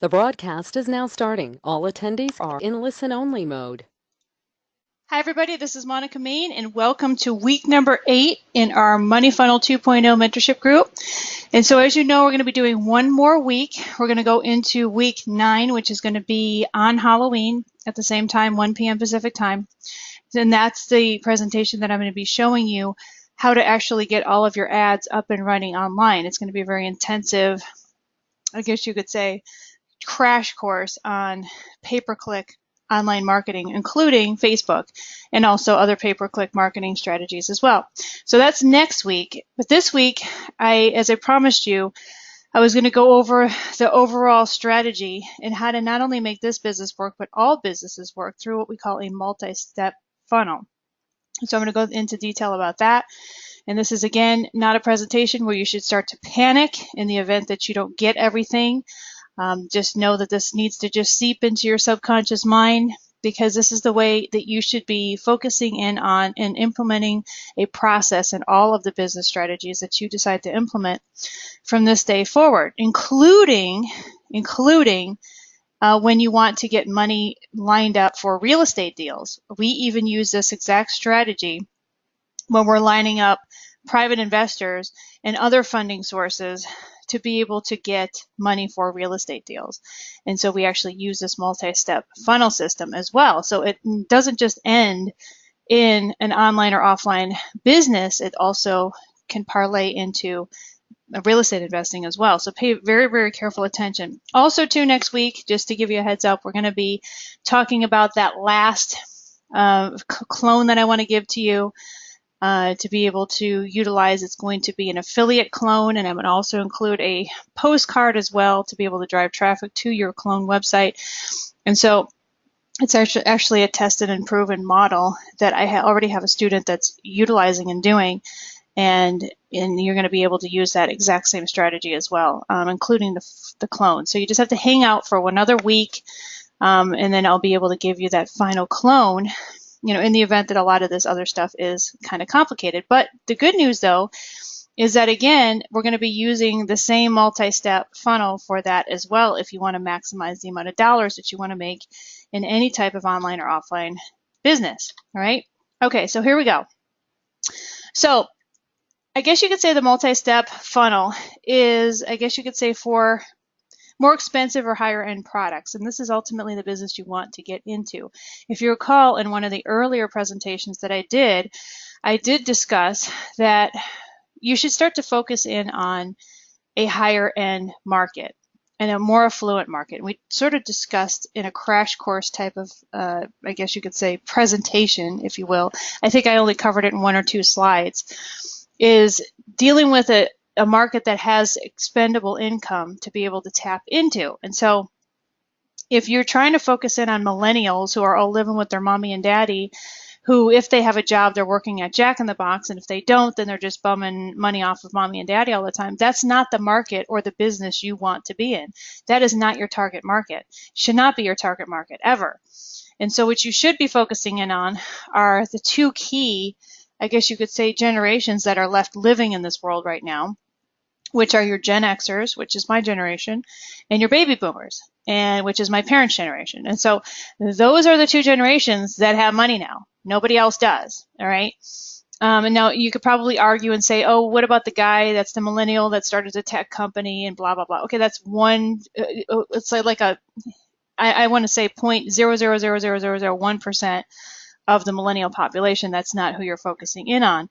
The broadcast is now starting. All attendees are in listen-only mode. Hi, everybody. This is Monica Main, and welcome to week number 8 in our Money Funnel 2.0 mentorship group. And so, as you know, we're going to be doing one more week. We're going to go into week 9, which is going to be on Halloween at the same time, 1 p.m. Pacific time. And that's the presentation that I'm going to be showing you how to actually get all of your ads up and running online. It's going to be a very intensive, I guess you could say, crash course on pay-per-click online marketing, including Facebook and also other pay-per-click marketing strategies as well. So that's next week. But this week, as I promised you, I was going to go over the overall strategy and how to not only make this business work, but all businesses work through what we call a multi-step funnel. So I'm going to go into detail about that. And this is, again, not a presentation where you should start to panic in the event that you don't get everything. Just know that this needs to just seep into your subconscious mind, because this is the way that you should be focusing in on and implementing a process in all of the business strategies that you decide to implement from this day forward, including when you want to get money lined up for real estate deals. We even use this exact strategy when we're lining up private investors and other funding sources to be able to get money for real estate deals. And so we actually use this multi-step funnel system as well. So it doesn't just end in an online or offline business, it also can parlay into real estate investing as well. So pay very, very careful attention. Also, too, next week, just to give you a heads up, we're going to be talking about that last clone that I want to give to you. To be able to utilize. It's going to be an affiliate clone, and I'm going to also include a postcard as well to be able to drive traffic to your clone website. And so it's actually a tested and proven model that I already have a student that's utilizing and doing, and you're going to be able to use that exact same strategy as well, including the clone. So you just have to hang out for another week, and then I'll be able to give you that final clone, in the event that a lot of this other stuff is kind of complicated. But the good news, though, is that, again, we're going to be using the same multi-step funnel for that as well if you want to maximize the amount of dollars that you want to make in any type of online or offline business, all right? Okay, so here we go. So I guess you could say the multi-step funnel is, I guess you could say, for more expensive or higher end products. And this is ultimately the business you want to get into. If you recall, in one of the earlier presentations that I did discuss that you should start to focus in on a higher end market and a more affluent market. We sort of discussed in a crash course type of, I guess you could say, presentation, if you will. I think I only covered it in 1 or 2 slides, is dealing with a market that has expendable income to be able to tap into. And so if you're trying to focus in on millennials who are all living with their mommy and daddy, who, if they have a job, they're working at Jack in the Box, and if they don't, then they're just bumming money off of mommy and daddy all the time. That's not the market or the business you want to be in. That is not your target market. Should not be your target market ever. And so what you should be focusing in on are the 2 key, I guess you could say, generations that are left living in this world right now, which are your Gen Xers, which is my generation, and your baby boomers, and which is my parents' generation. And so those are the 2 generations that have money now. Nobody else does, all right? And now you could probably argue and say, oh, what about the guy that's the millennial that started a tech company and blah, blah, blah. Okay, that's one, it's like I want to say 0.0000001% of the millennial population. That's not who you're focusing in on.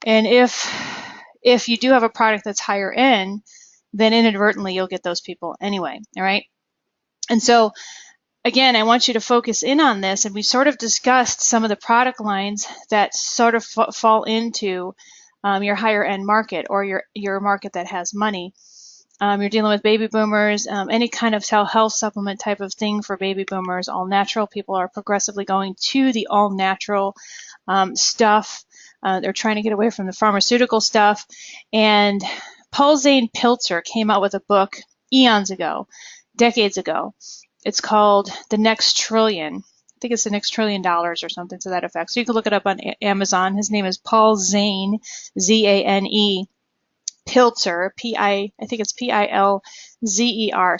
And if you do have a product that's higher end, then inadvertently you'll get those people anyway, all right? And so, again, I want you to focus in on this, and we sort of discussed some of the product lines that sort of fall into your higher end market or your market that has money. You're dealing with baby boomers, any kind of health supplement type of thing for baby boomers, all natural. People are progressively going to the all natural stuff. They're trying to get away from the pharmaceutical stuff. And Paul Zane Pilzer came out with a book eons ago, decades ago. It's called The Next Trillion. I think it's The Next $1 Trillion or something to that effect. So you can look it up on Amazon. His name is Paul Zane, Z-A-N-E, Pilzer, I think it's Pilzer,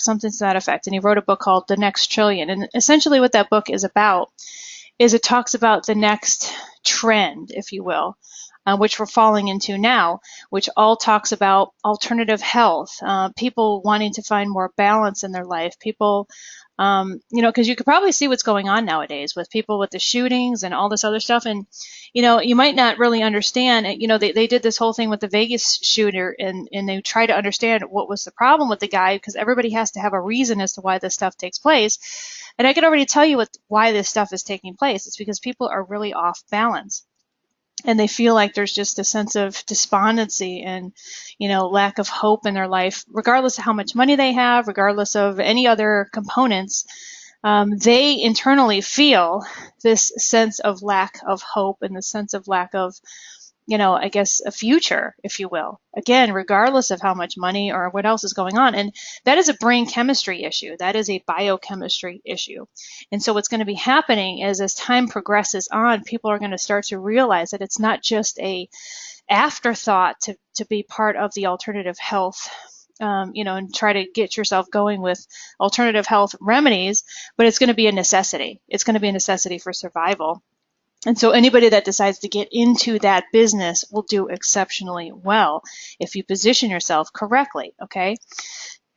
something to that effect. And he wrote a book called The Next Trillion. And essentially what that book is about is it talks about the next trend, if you will, which we're falling into now, which all talks about alternative health, people wanting to find more balance in their life, people, because you could probably see what's going on nowadays with people with the shootings and all this other stuff. And, you might not really understand, they did this whole thing with the Vegas shooter, and they try to understand what was the problem with the guy, because everybody has to have a reason as to why this stuff takes place. And I can already tell you why this stuff is taking place. It's because people are really off balance. And they feel like there's just a sense of despondency and, lack of hope in their life, regardless of how much money they have, regardless of any other components. They internally feel this sense of lack of hope and the sense of lack of, I guess a future, if you will. Again, regardless of how much money or what else is going on. And that is a brain chemistry issue. That is a biochemistry issue. And so what's going to be happening is as time progresses on, people are going to start to realize that it's not just a afterthought to be part of the alternative health, and try to get yourself going with alternative health remedies, but it's going to be a necessity. It's going to be a necessity for survival. And so anybody that decides to get into that business will do exceptionally well if you position yourself correctly, okay?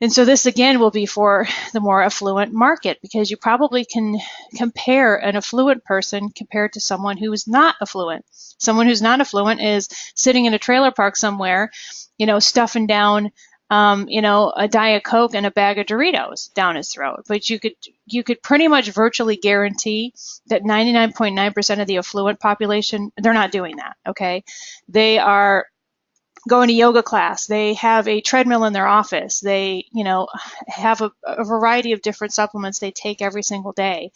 And so this, again, will be for the more affluent market, because you probably can compare an affluent person compared to someone who is not affluent. Someone who's not affluent is sitting in a trailer park somewhere, stuffing down a Diet Coke and a bag of Doritos down his throat. But you could pretty much virtually guarantee that 99.9% of the affluent population, they're not doing that, okay? They are going to yoga class. They have a treadmill in their office. They, have a variety of different supplements they take every single day.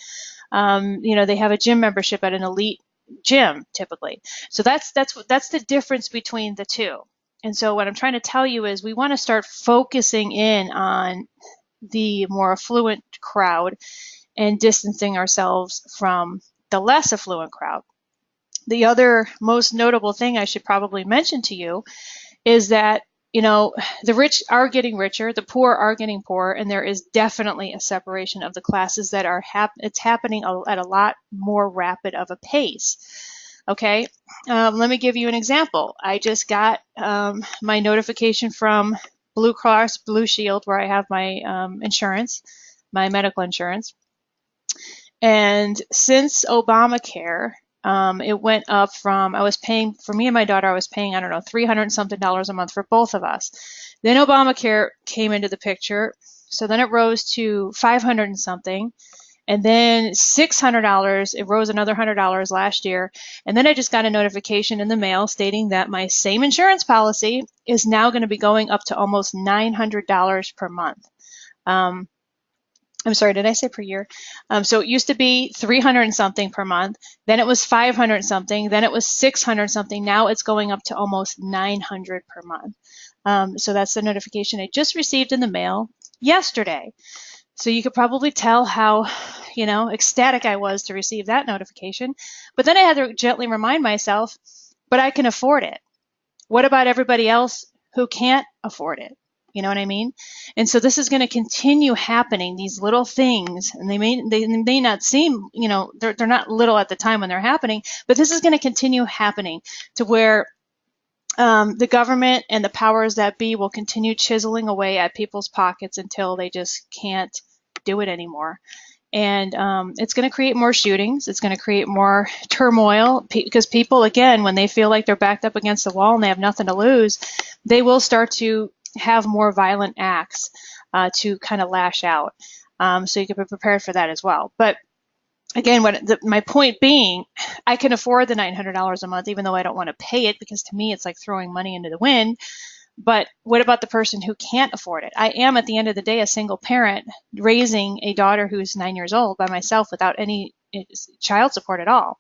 They have a gym membership at an elite gym typically. So that's the difference between the two. And so what I'm trying to tell you is we want to start focusing in on the more affluent crowd and distancing ourselves from the less affluent crowd. The other most notable thing I should probably mention to you is that, the rich are getting richer, the poor are getting poorer, and there is definitely a separation of the classes that are it's happening at a lot more rapid of a pace. Okay, let me give you an example. I just got my notification from Blue Cross Blue Shield, where I have my insurance, my medical insurance. And since Obamacare, it went up from, I was paying, for me and my daughter, I was paying, I don't know, $300 and something a month for both of us. Then Obamacare came into the picture. So then it rose to $500 and something. And then $600, it rose another $100 last year. And then I just got a notification in the mail stating that my same insurance policy is now going to be going up to almost $900 per month. I'm sorry, did I say per year? So it used to be $300 and something per month. Then it was $500 and something. Then it was $600 and something. Now it's going up to almost $900 per month. So that's the notification I just received in the mail yesterday. So you could probably tell how, ecstatic I was to receive that notification. But then I had to gently remind myself, but I can afford it. What about everybody else who can't afford it? You know what I mean? And so this is going to continue happening, these little things, and they may not seem, they're not little at the time when they're happening, but this is going to continue happening to where the government and the powers that be will continue chiseling away at people's pockets until they just can't do it anymore. And it's going to create more shootings. It's going to create more turmoil because people, again, when they feel like they're backed up against the wall and they have nothing to lose, they will start to have more violent acts to kind of lash out. So you can be prepared for that as well. But again, my point being, I can afford the $900 a month, even though I don't want to pay it, because to me, it's like throwing money into the wind. But what about the person who can't afford it? I am, at the end of the day, a single parent raising a daughter who's 9 years old by myself without any child support at all.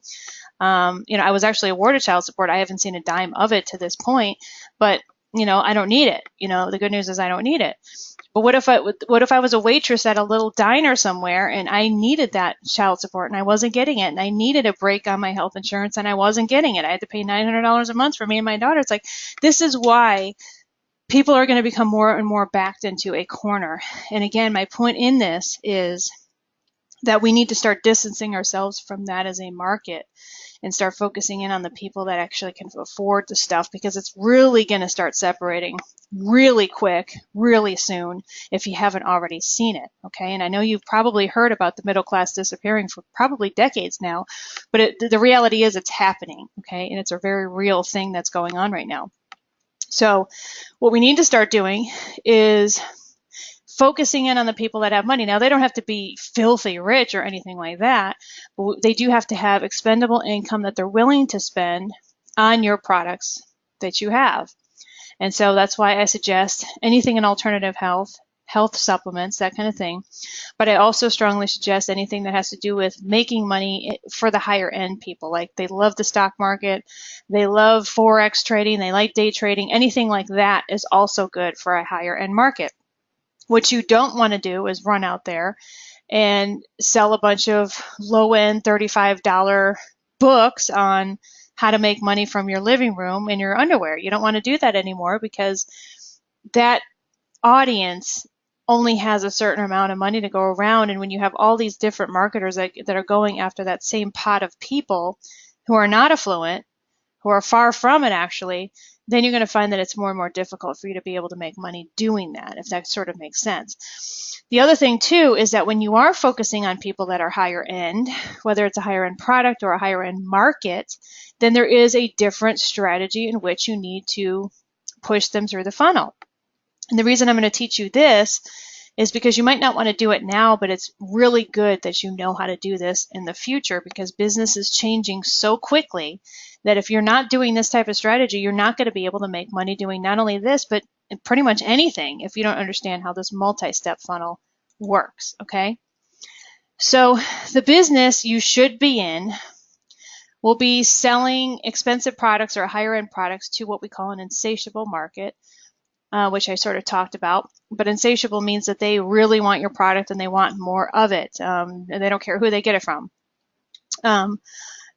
I was actually awarded child support. I haven't seen a dime of it to this point, but I don't need it. The good news is I don't need it. But what if I was a waitress at a little diner somewhere and I needed that child support and I wasn't getting it, and I needed a break on my health insurance and I wasn't getting it? I had to pay $900 a month for me and my daughter. It's like, this is why people are going to become more and more backed into a corner. And again, my point in this is that we need to start distancing ourselves from that as a market and start focusing in on the people that actually can afford the stuff, because it's really going to start separating really quick, really soon, if you haven't already seen it. Okay, and I know you've probably heard about the middle class disappearing for probably decades now, but the reality is it's happening. Okay, and it's a very real thing that's going on right now. So what we need to start doing is focusing in on the people that have money. Now, they don't have to be filthy rich or anything like that, but they do have to have expendable income that they're willing to spend on your products that you have. And so that's why I suggest anything in alternative health, health supplements, that kind of thing. But I also strongly suggest anything that has to do with making money for the higher end people. Like, they love the stock market, they love Forex trading, they like day trading. Anything like that is also good for a higher end market. What you don't want to do is run out there and sell a bunch of low-end $35 books on how to make money from your living room in your underwear. You don't want to do that anymore, because that audience only has a certain amount of money to go around. And when you have all these different marketers that are going after that same pot of people who are not affluent, who are far from it actually, then you're going to find that it's more and more difficult for you to be able to make money doing that, if that sort of makes sense. The other thing too is that when you are focusing on people that are higher end, whether it's a higher end product or a higher end market, then there is a different strategy in which you need to push them through the funnel. And the reason I'm going to teach you this is because you might not want to do it now, but it's really good that you know how to do this in the future, because business is changing so quickly that if you're not doing this type of strategy, you're not going to be able to make money doing not only this, but pretty much anything if you don't understand how this multi-step funnel works, okay? So the business you should be in will be selling expensive products or higher end products to what we call an insatiable market, which I sort of talked about. But insatiable means that they really want your product and they want more of it, and they don't care who they get it from.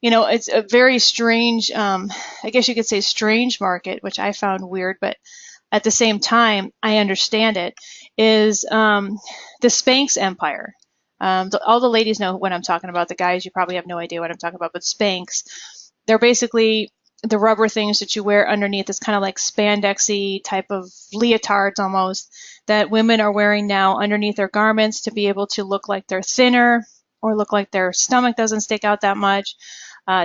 It's a very strange, I guess you could say strange market, which I found weird, but at the same time, I understand it, is the Spanx empire. All the ladies know what I'm talking about. The guys, you probably have no idea what I'm talking about, but Spanx, they're basically the rubber things that you wear underneath. This kind of like spandexy type of leotards almost that women are wearing now underneath their garments to be able to look like they're thinner, or look like their stomach doesn't stick out that much,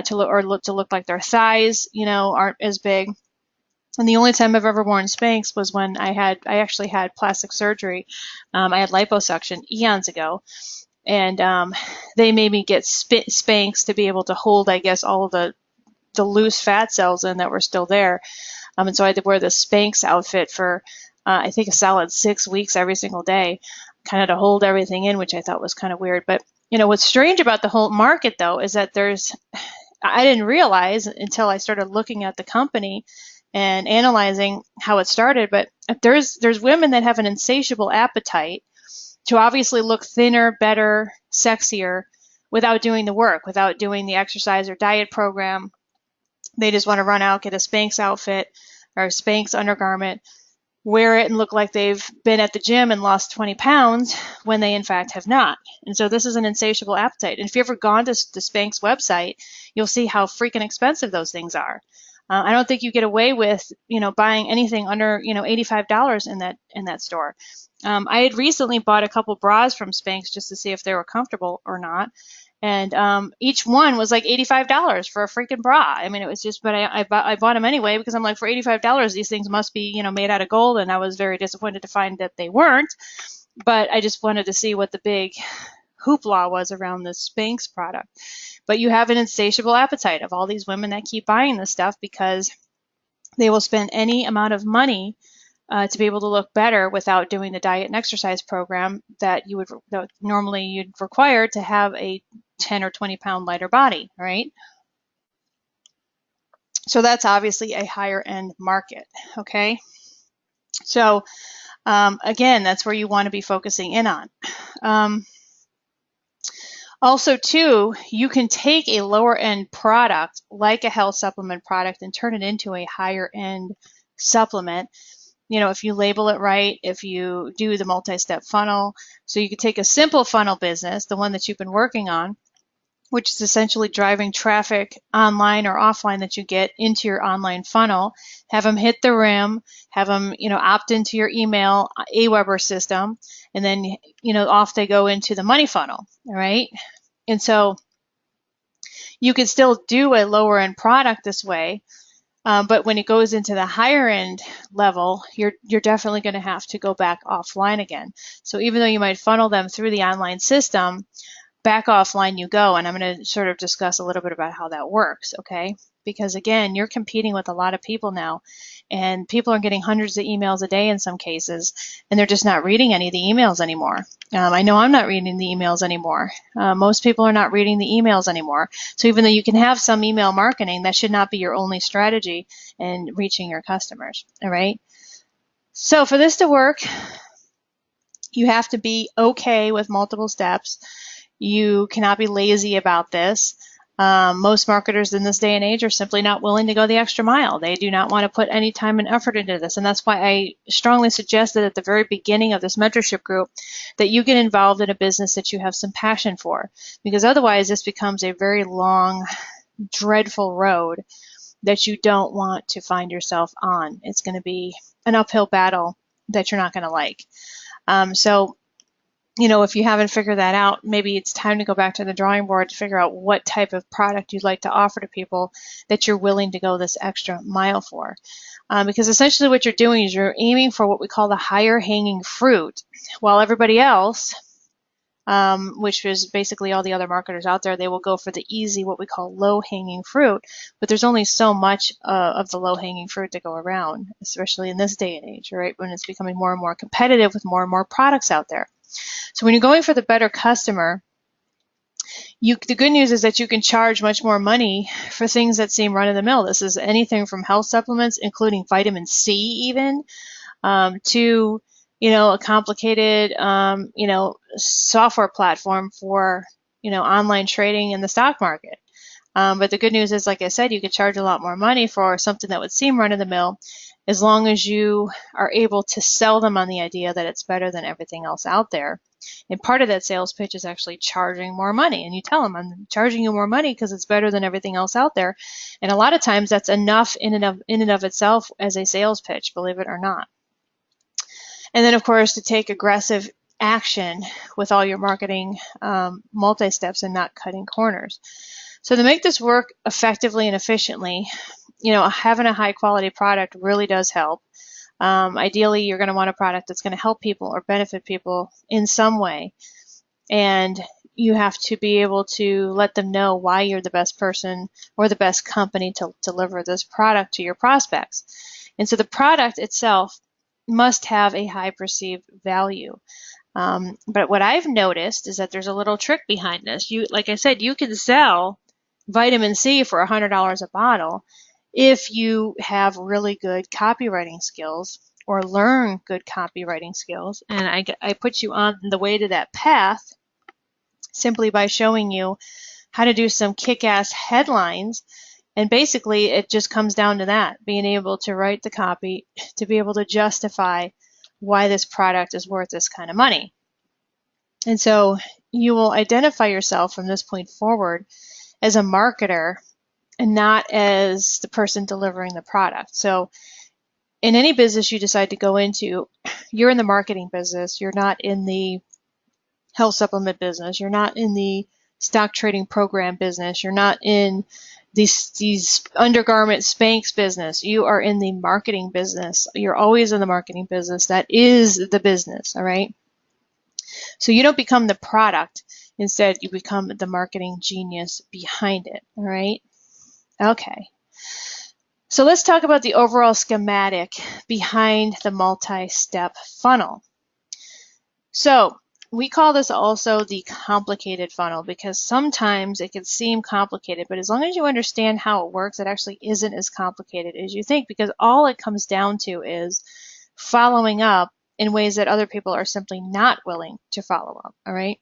to look like their thighs, aren't as big. And the only time I've ever worn Spanx was when I actually had plastic surgery. I had liposuction eons ago, and they made me get Spanx to be able to hold, I guess, all of the loose fat cells in that were still there. And so I had to wear the Spanx outfit for, I think, a solid 6 weeks every single day, kind of to hold everything in, which I thought was kind of weird. But, what's strange about the whole market, though, is that I didn't realize until I started looking at the company and analyzing how it started, but there's women that have an insatiable appetite to obviously look thinner, better, sexier, without doing the work, without doing the exercise or diet program. They just want to run out, get a Spanx outfit or a Spanx undergarment, wear it and look like they've been at the gym and lost 20 pounds when they in fact have not. And so this is an insatiable appetite. And if you've ever gone to the Spanx website, you'll see how freaking expensive those things are. I don't think you get away with, buying anything under, $85 in that store. I had recently bought a couple bras from Spanx just to see if they were comfortable or not. And each one was like $85 for a freaking bra. I mean, it was just, but I bought them anyway, because I'm like, for $85, these things must be, made out of gold. And I was very disappointed to find that they weren't. But I just wanted to see what the big hoopla was around this Spanx product. But you have an insatiable appetite of all these women that keep buying this stuff, because they will spend any amount of money to be able to look better without doing the diet and exercise program that normally you'd require to have a 10 or 20 pound lighter body, right? So that's obviously a higher end market, okay? So again, that's where you want to be focusing in on. Also, too, you can take a lower end product like a health supplement product and turn it into a higher end supplement. if you label it right, if you do the multi-step funnel. So you could take a simple funnel business, the one that you've been working on, which is essentially driving traffic online or offline that you get into your online funnel, have them hit the rim, have them, opt into your email Aweber system, and then, off they go into the money funnel, all right? And so you can still do a lower end product this way, but when it goes into the higher end level, you're definitely going to have to go back offline again. So even though you might funnel them through the online system, back offline you go, and I'm going to sort of discuss a little bit about how that works, okay? Because again, you're competing with a lot of people now, and people are getting hundreds of emails a day in some cases, and they're just not reading any of the emails anymore. I know I'm not reading the emails anymore. Most people are not reading the emails anymore. So even though you can have some email marketing, that should not be your only strategy in reaching your customers, all right? So for this to work, you have to be okay with multiple steps. You cannot be lazy about this. Most marketers in this day and age are simply not willing to go the extra mile. They do not want to put any time and effort into this. And that's why I strongly suggested at the very beginning of this mentorship group that you get involved in a business that you have some passion for. Because otherwise this becomes a very long, dreadful road that you don't want to find yourself on. It's going to be an uphill battle that you're not going to like. So if you haven't figured that out, maybe it's time to go back to the drawing board to figure out what type of product you'd like to offer to people that you're willing to go this extra mile for. Because essentially what you're doing is you're aiming for what we call the higher hanging fruit, while everybody else, which is basically all the other marketers out there, they will go for the easy, what we call low hanging fruit. But there's only so much of the low hanging fruit to go around, especially in this day and age, right? When it's becoming more and more competitive with more and more products out there. So when you're going for the better customer, the good news is that you can charge much more money for things that seem run-of-the-mill. This is anything from health supplements, including vitamin C even, to a complicated software platform for online trading in the stock market. But the good news is, like I said, you could charge a lot more money for something that would seem run-of-the-mill, as long as you are able to sell them on the idea that it's better than everything else out there. And part of that sales pitch is actually charging more money. And you tell them, I'm charging you more money because it's better than everything else out there. And a lot of times that's enough in and of itself as a sales pitch, believe it or not. And then, of course, to take aggressive action with all your marketing multi-steps and not cutting corners. So to make this work effectively and efficiently, having a high quality product really does help. Ideally, you're going to want a product that's going to help people or benefit people in some way. And you have to be able to let them know why you're the best person or the best company to deliver this product to your prospects. And so the product itself must have a high perceived value. But what I've noticed is that there's a little trick behind this. Like I said, you can sell vitamin C for $100 a bottle if you have really good copywriting skills or learn good copywriting skills. And I put you on the way to that path simply by showing you how to do some kick-ass headlines. And basically, it just comes down to that, being able to write the copy to be able to justify why this product is worth this kind of money. And so you will identify yourself from this point forward as a marketer and not as the person delivering the product. So in any business you decide to go into, you're in the marketing business. You're not in the health supplement business. You're not in the stock trading program business. You're not in these undergarment Spanx business. You are in the marketing business. You're always in the marketing business. That is the business, all right? So you don't become the product. Instead, you become the marketing genius behind it, all right? Okay. So let's talk about the overall schematic behind the multi-step funnel. So we call this also the complicated funnel because sometimes it can seem complicated, but as long as you understand how it works, it actually isn't as complicated as you think, because all it comes down to is following up in ways that other people are simply not willing to follow up, all right?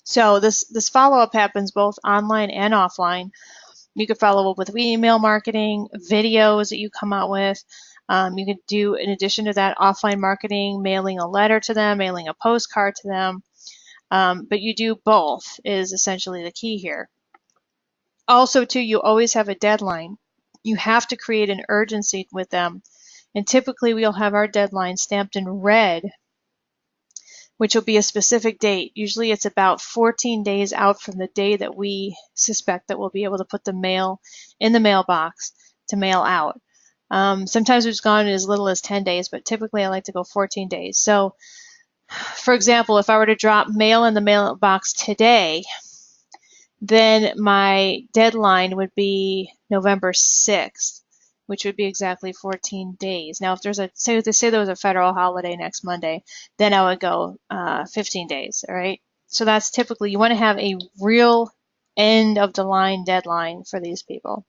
So this follow-up happens both online and offline. You could follow up with email marketing, videos that you come out with, You could do, in addition to that, offline marketing, mailing a letter to them, mailing a postcard to them. But you do both is essentially the key here. Also, too, you always have a deadline. You have to create an urgency with them. And typically we'll have our deadline stamped in red, which will be a specific date. Usually it's about 14 days out from the day that we suspect that we'll be able to put the mail in the mailbox to mail out. Sometimes we've gone as little as 10 days, but typically I like to go 14 days. So, for example, if I were to drop mail in the mailbox today, then my deadline would be November 6th, which would be exactly 14 days. Now, if there's say there was a federal holiday next Monday, then I would go 15 days, all right? So that's typically, you want to have a real end of the line deadline for these people.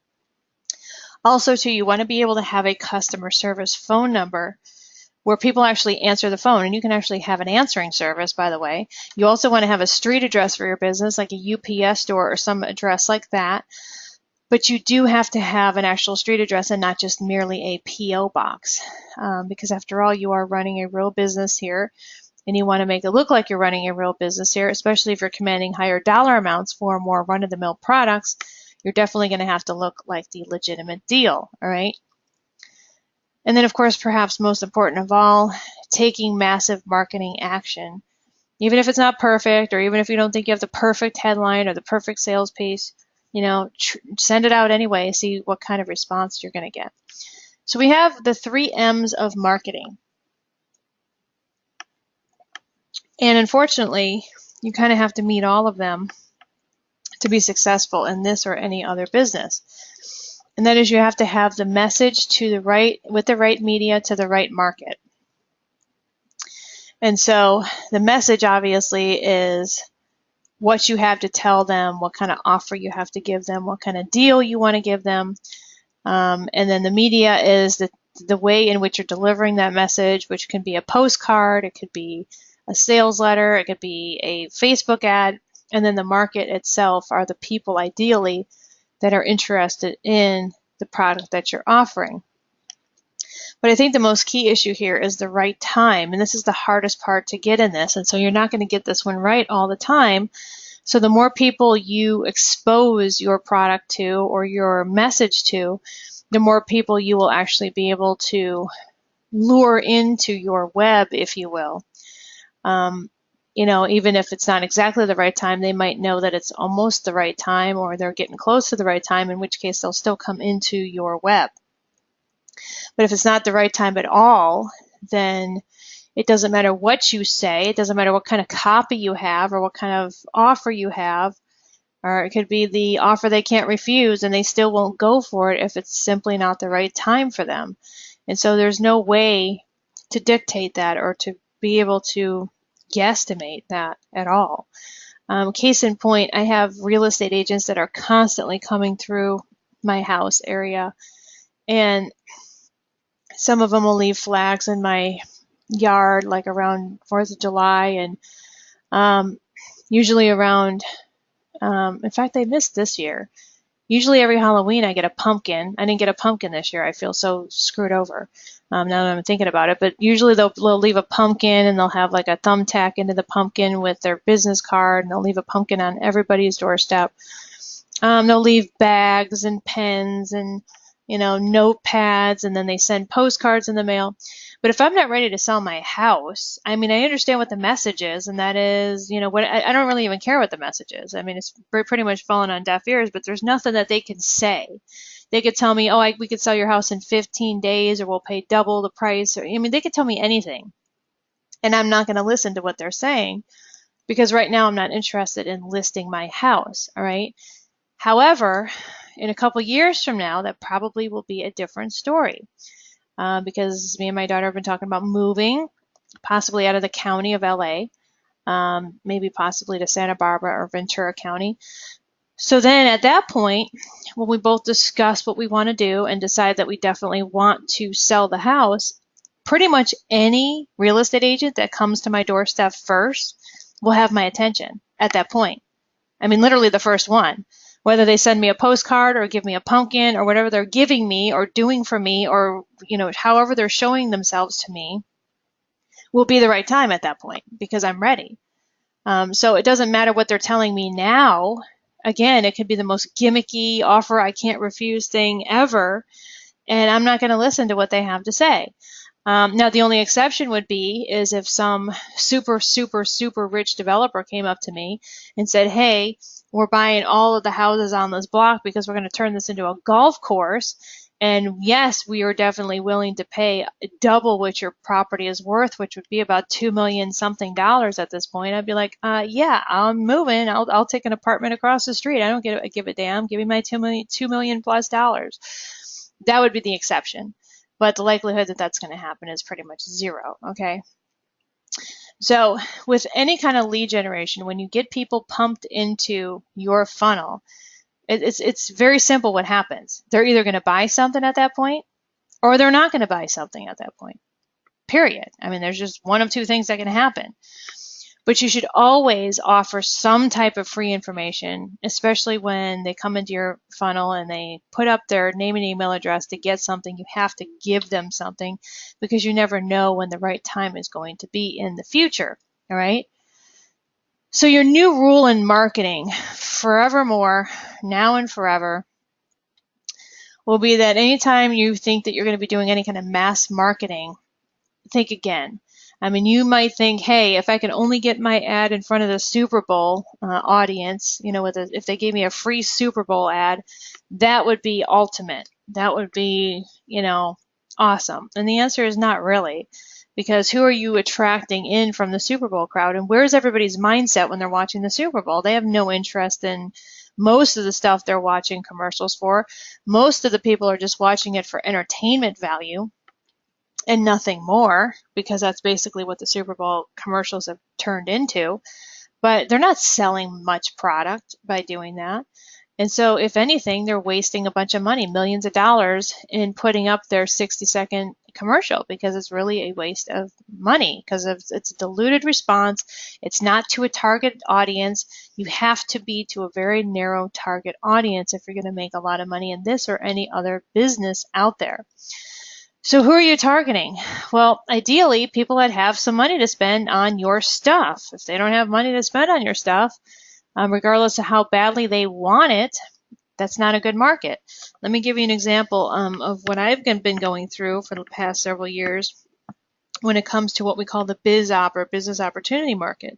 Also, too, you want to be able to have a customer service phone number where people actually answer the phone, and you can actually have an answering service, by the way. You also want to have a street address for your business, like a UPS store or some address like that. But you do have to have an actual street address and not just merely a P.O. box, because after all, you are running a real business here, and you want to make it look like you're running a real business here, especially if you're commanding higher dollar amounts for more run-of-the-mill products. You're definitely going to have to look like the legitimate deal, all right? And then, of course, perhaps most important of all, taking massive marketing action. Even if it's not perfect, or even if you don't think you have the perfect headline or the perfect sales piece, send it out anyway, see what kind of response you're going to get. So we have the 3 M's of marketing. And unfortunately, you kind of have to meet all of them to be successful in this or any other business. And that is, you have to have the message with the right media to the right market. And so the message obviously is what you have to tell them, what kind of offer you have to give them, what kind of deal you want to give them. And then the media is the way in which you're delivering that message, which can be a postcard, it could be a sales letter, it could be a Facebook ad. And then the market itself are the people, ideally, that are interested in the product that you're offering. But I think the most key issue here is the right time, and this is the hardest part to get in this, and so you're not going to get this one right all the time. So the more people you expose your product to or your message to, the more people you will actually be able to lure into your web, if you will. Even if it's not exactly the right time, they might know that it's almost the right time, or they're getting close to the right time, in which case they'll still come into your web. But if it's not the right time at all, then it doesn't matter what you say, it doesn't matter what kind of copy you have or what kind of offer you have, or it could be the offer they can't refuse and they still won't go for it if it's simply not the right time for them. And so there's no way to dictate that or to be able to guesstimate that at all. Case in point, I have real estate agents that are constantly coming through my house area, and some of them will leave flags in my yard like around 4th of July, and usually around, in fact, they missed this year. Usually every Halloween I get a pumpkin. I didn't get a pumpkin this year. I feel so screwed over now that I'm thinking about it. But usually they'll leave a pumpkin, and they'll have like a thumbtack into the pumpkin with their business card, and they'll leave a pumpkin on everybody's doorstep. They'll leave bags and pens and notepads, and then they send postcards in the mail. But if I'm not ready to sell my house, I mean, I understand what the message is, and that is, what I don't really even care what the message is. I mean, it's pretty much fallen on deaf ears, but there's nothing that they can say. They could tell me, we could sell your house in 15 days, or we'll pay double the price. Or, they could tell me anything, and I'm not going to listen to what they're saying, because right now I'm not interested in listing my house, all right? However, in a couple years from now, that probably will be a different story. Because me and my daughter have been talking about moving, possibly out of the county of LA, maybe possibly to Santa Barbara or Ventura County. So then at that point, when we both discuss what we want to do and decide that we definitely want to sell the house, pretty much any real estate agent that comes to my doorstep first will have my attention at that point. I mean, literally the first one. whether they send me a postcard or give me a pumpkin or whatever they're giving me or doing for me, or however they're showing themselves to me, will be the right time at that point because I'm ready. So it doesn't matter what they're telling me now. Again, it could be the most gimmicky offer I can't refuse thing ever, and I'm not going to listen to what they have to say. Now, the only exception would be is if some super, super, super rich developer came up to me and said, hey, we're buying all of the houses on this block because we're going to turn this into a golf course. And yes, we are definitely willing to pay double what your property is worth, which would be about $2 million something at this point. I'd be like, yeah, I'm moving. I'll take an apartment across the street. I don't give a damn. Give me my $2 million plus dollars. That would be the exception. But the likelihood that that's going to happen is pretty much zero, okay? So with any kind of lead generation, when you get people pumped into your funnel, it's very simple what happens. They're either going to buy something at that point or they're not going to buy something at that point, period. I mean, there's just one of two things that can happen. But you should always offer some type of free information, especially when they come into your funnel and they put up their name and email address to get something. You have to give them something because you never know when the right time is going to be in the future, all right? So your new rule in marketing forevermore, now and forever, will be that anytime you think that you're going to be doing any kind of mass marketing, think again. I mean, you might think, hey, if I can only get my ad in front of the Super Bowl audience, if they gave me a free Super Bowl ad, that would be ultimate. That would be, awesome. And the answer is not really, because who are you attracting in from the Super Bowl crowd? And where's everybody's mindset when they're watching the Super Bowl? They have no interest in most of the stuff they're watching commercials for. Most of the people are just watching it for entertainment value and nothing more, because that's basically what the Super Bowl commercials have turned into. But they're not selling much product by doing that. And so if anything, they're wasting a bunch of money, millions of dollars, in putting up their 60-second commercial, because it's really a waste of money because it's a diluted response. It's not to a target audience. You have to be to a very narrow target audience if you're going to make a lot of money in this or any other business out there. So who are you targeting? Well, ideally, people that have some money to spend on your stuff. If they don't have money to spend on your stuff, regardless of how badly they want it, that's not a good market. Let me give you an example of what I've been going through for the past several years when it comes to what we call the BizOp or business opportunity market.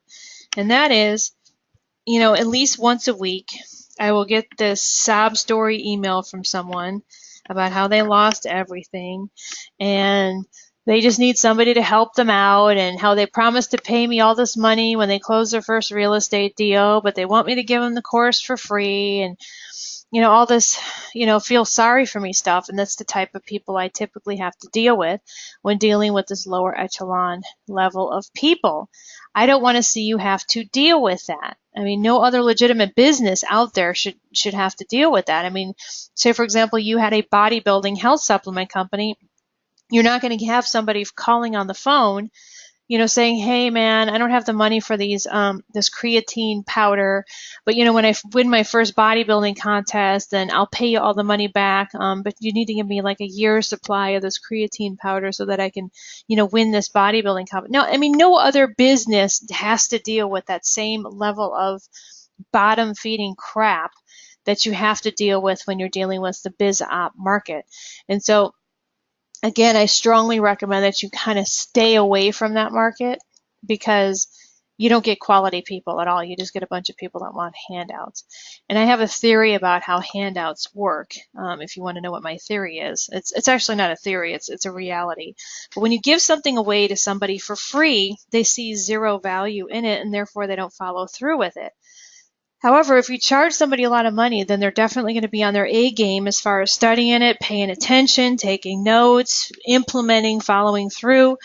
And that is, at least once a week, I will get this sob story email from someone about how they lost everything and they just need somebody to help them out, and how they promised to pay me all this money when they close their first real estate deal, but they want me to give them the course for free, and all this, feel sorry for me stuff. And that's the type of people I typically have to deal with when dealing with this lower echelon level of people. I don't want to see you have to deal with that. I mean, no other legitimate business out there should have to deal with that. I mean, say, for example, you had a bodybuilding health supplement company. You're not going to have somebody calling on the phone, saying, hey, man, I don't have the money for this creatine powder, but, when I win my first bodybuilding contest, then I'll pay you all the money back, but you need to give me like a year's supply of this creatine powder so that I can, win this bodybuilding competition. No, I mean, no other business has to deal with that same level of bottom-feeding crap that you have to deal with when you're dealing with the biz op market. And so, again, I strongly recommend that you kind of stay away from that market, because you don't get quality people at all. You just get a bunch of people that want handouts. And I have a theory about how handouts work. If you want to know what my theory is, it's actually not a theory. It's a reality. But when you give something away to somebody for free, they see zero value in it, and therefore they don't follow through with it. However, if you charge somebody a lot of money, then they're definitely going to be on their A game as far as studying it, paying attention, taking notes, implementing, following through,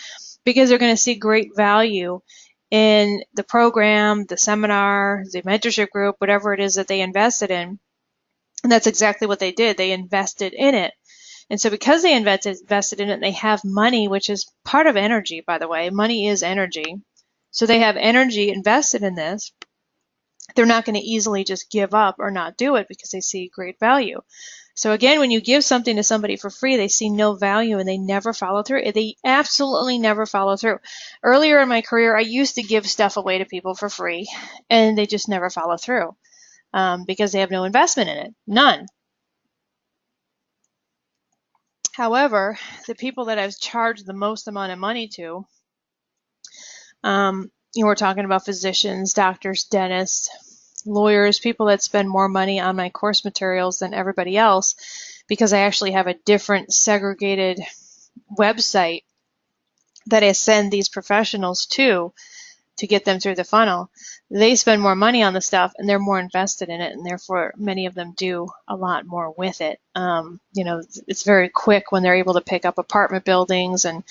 because they're going to see great value in the program, the seminar, the mentorship group, whatever it is that they invested in. And that's exactly what they did. They invested in it. And so because they invested in it, they have money, which is part of energy, by the way. Money is energy. So they have energy invested in this. they're not going to easily just give up or not do it because they see great value. So again, when you give something to somebody for free, they see no value and they never follow through. They absolutely never follow through. Earlier in my career, I used to give stuff away to people for free, and they just never follow through because they have no investment in it. None. However, the people that I've charged the most amount of money to, we're talking about physicians, doctors, dentists, lawyers, people that spend more money on my course materials than everybody else, because I actually have a different segregated website that I send these professionals to get them through the funnel. They spend more money on the stuff and they're more invested in it, and therefore many of them do a lot more with it. It's very quick when they're able to pick up apartment buildings and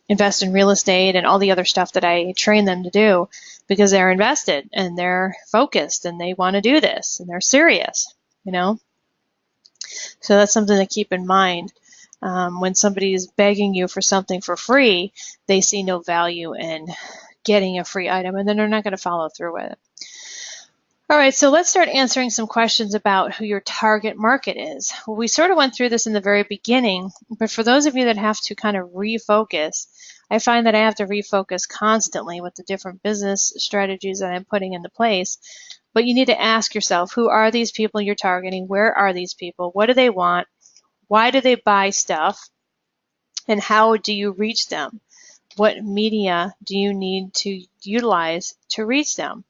invest in real estate and all the other stuff that I train them to do, because they're invested and they're focused and they want to do this and they're serious, So that's something to keep in mind. When somebody is begging you for something for free, they see no value in getting a free item, and then they're not going to follow through with it. All right, so let's start answering some questions about who your target market is. Well, we sort of went through this in the very beginning, but for those of you that have to kind of refocus, I find that I have to refocus constantly with the different business strategies that I'm putting into place. But you need to ask yourself, who are these people you're targeting? Where are these people? What do they want? Why do they buy stuff? And how do you reach them? What media do you need to utilize to reach them?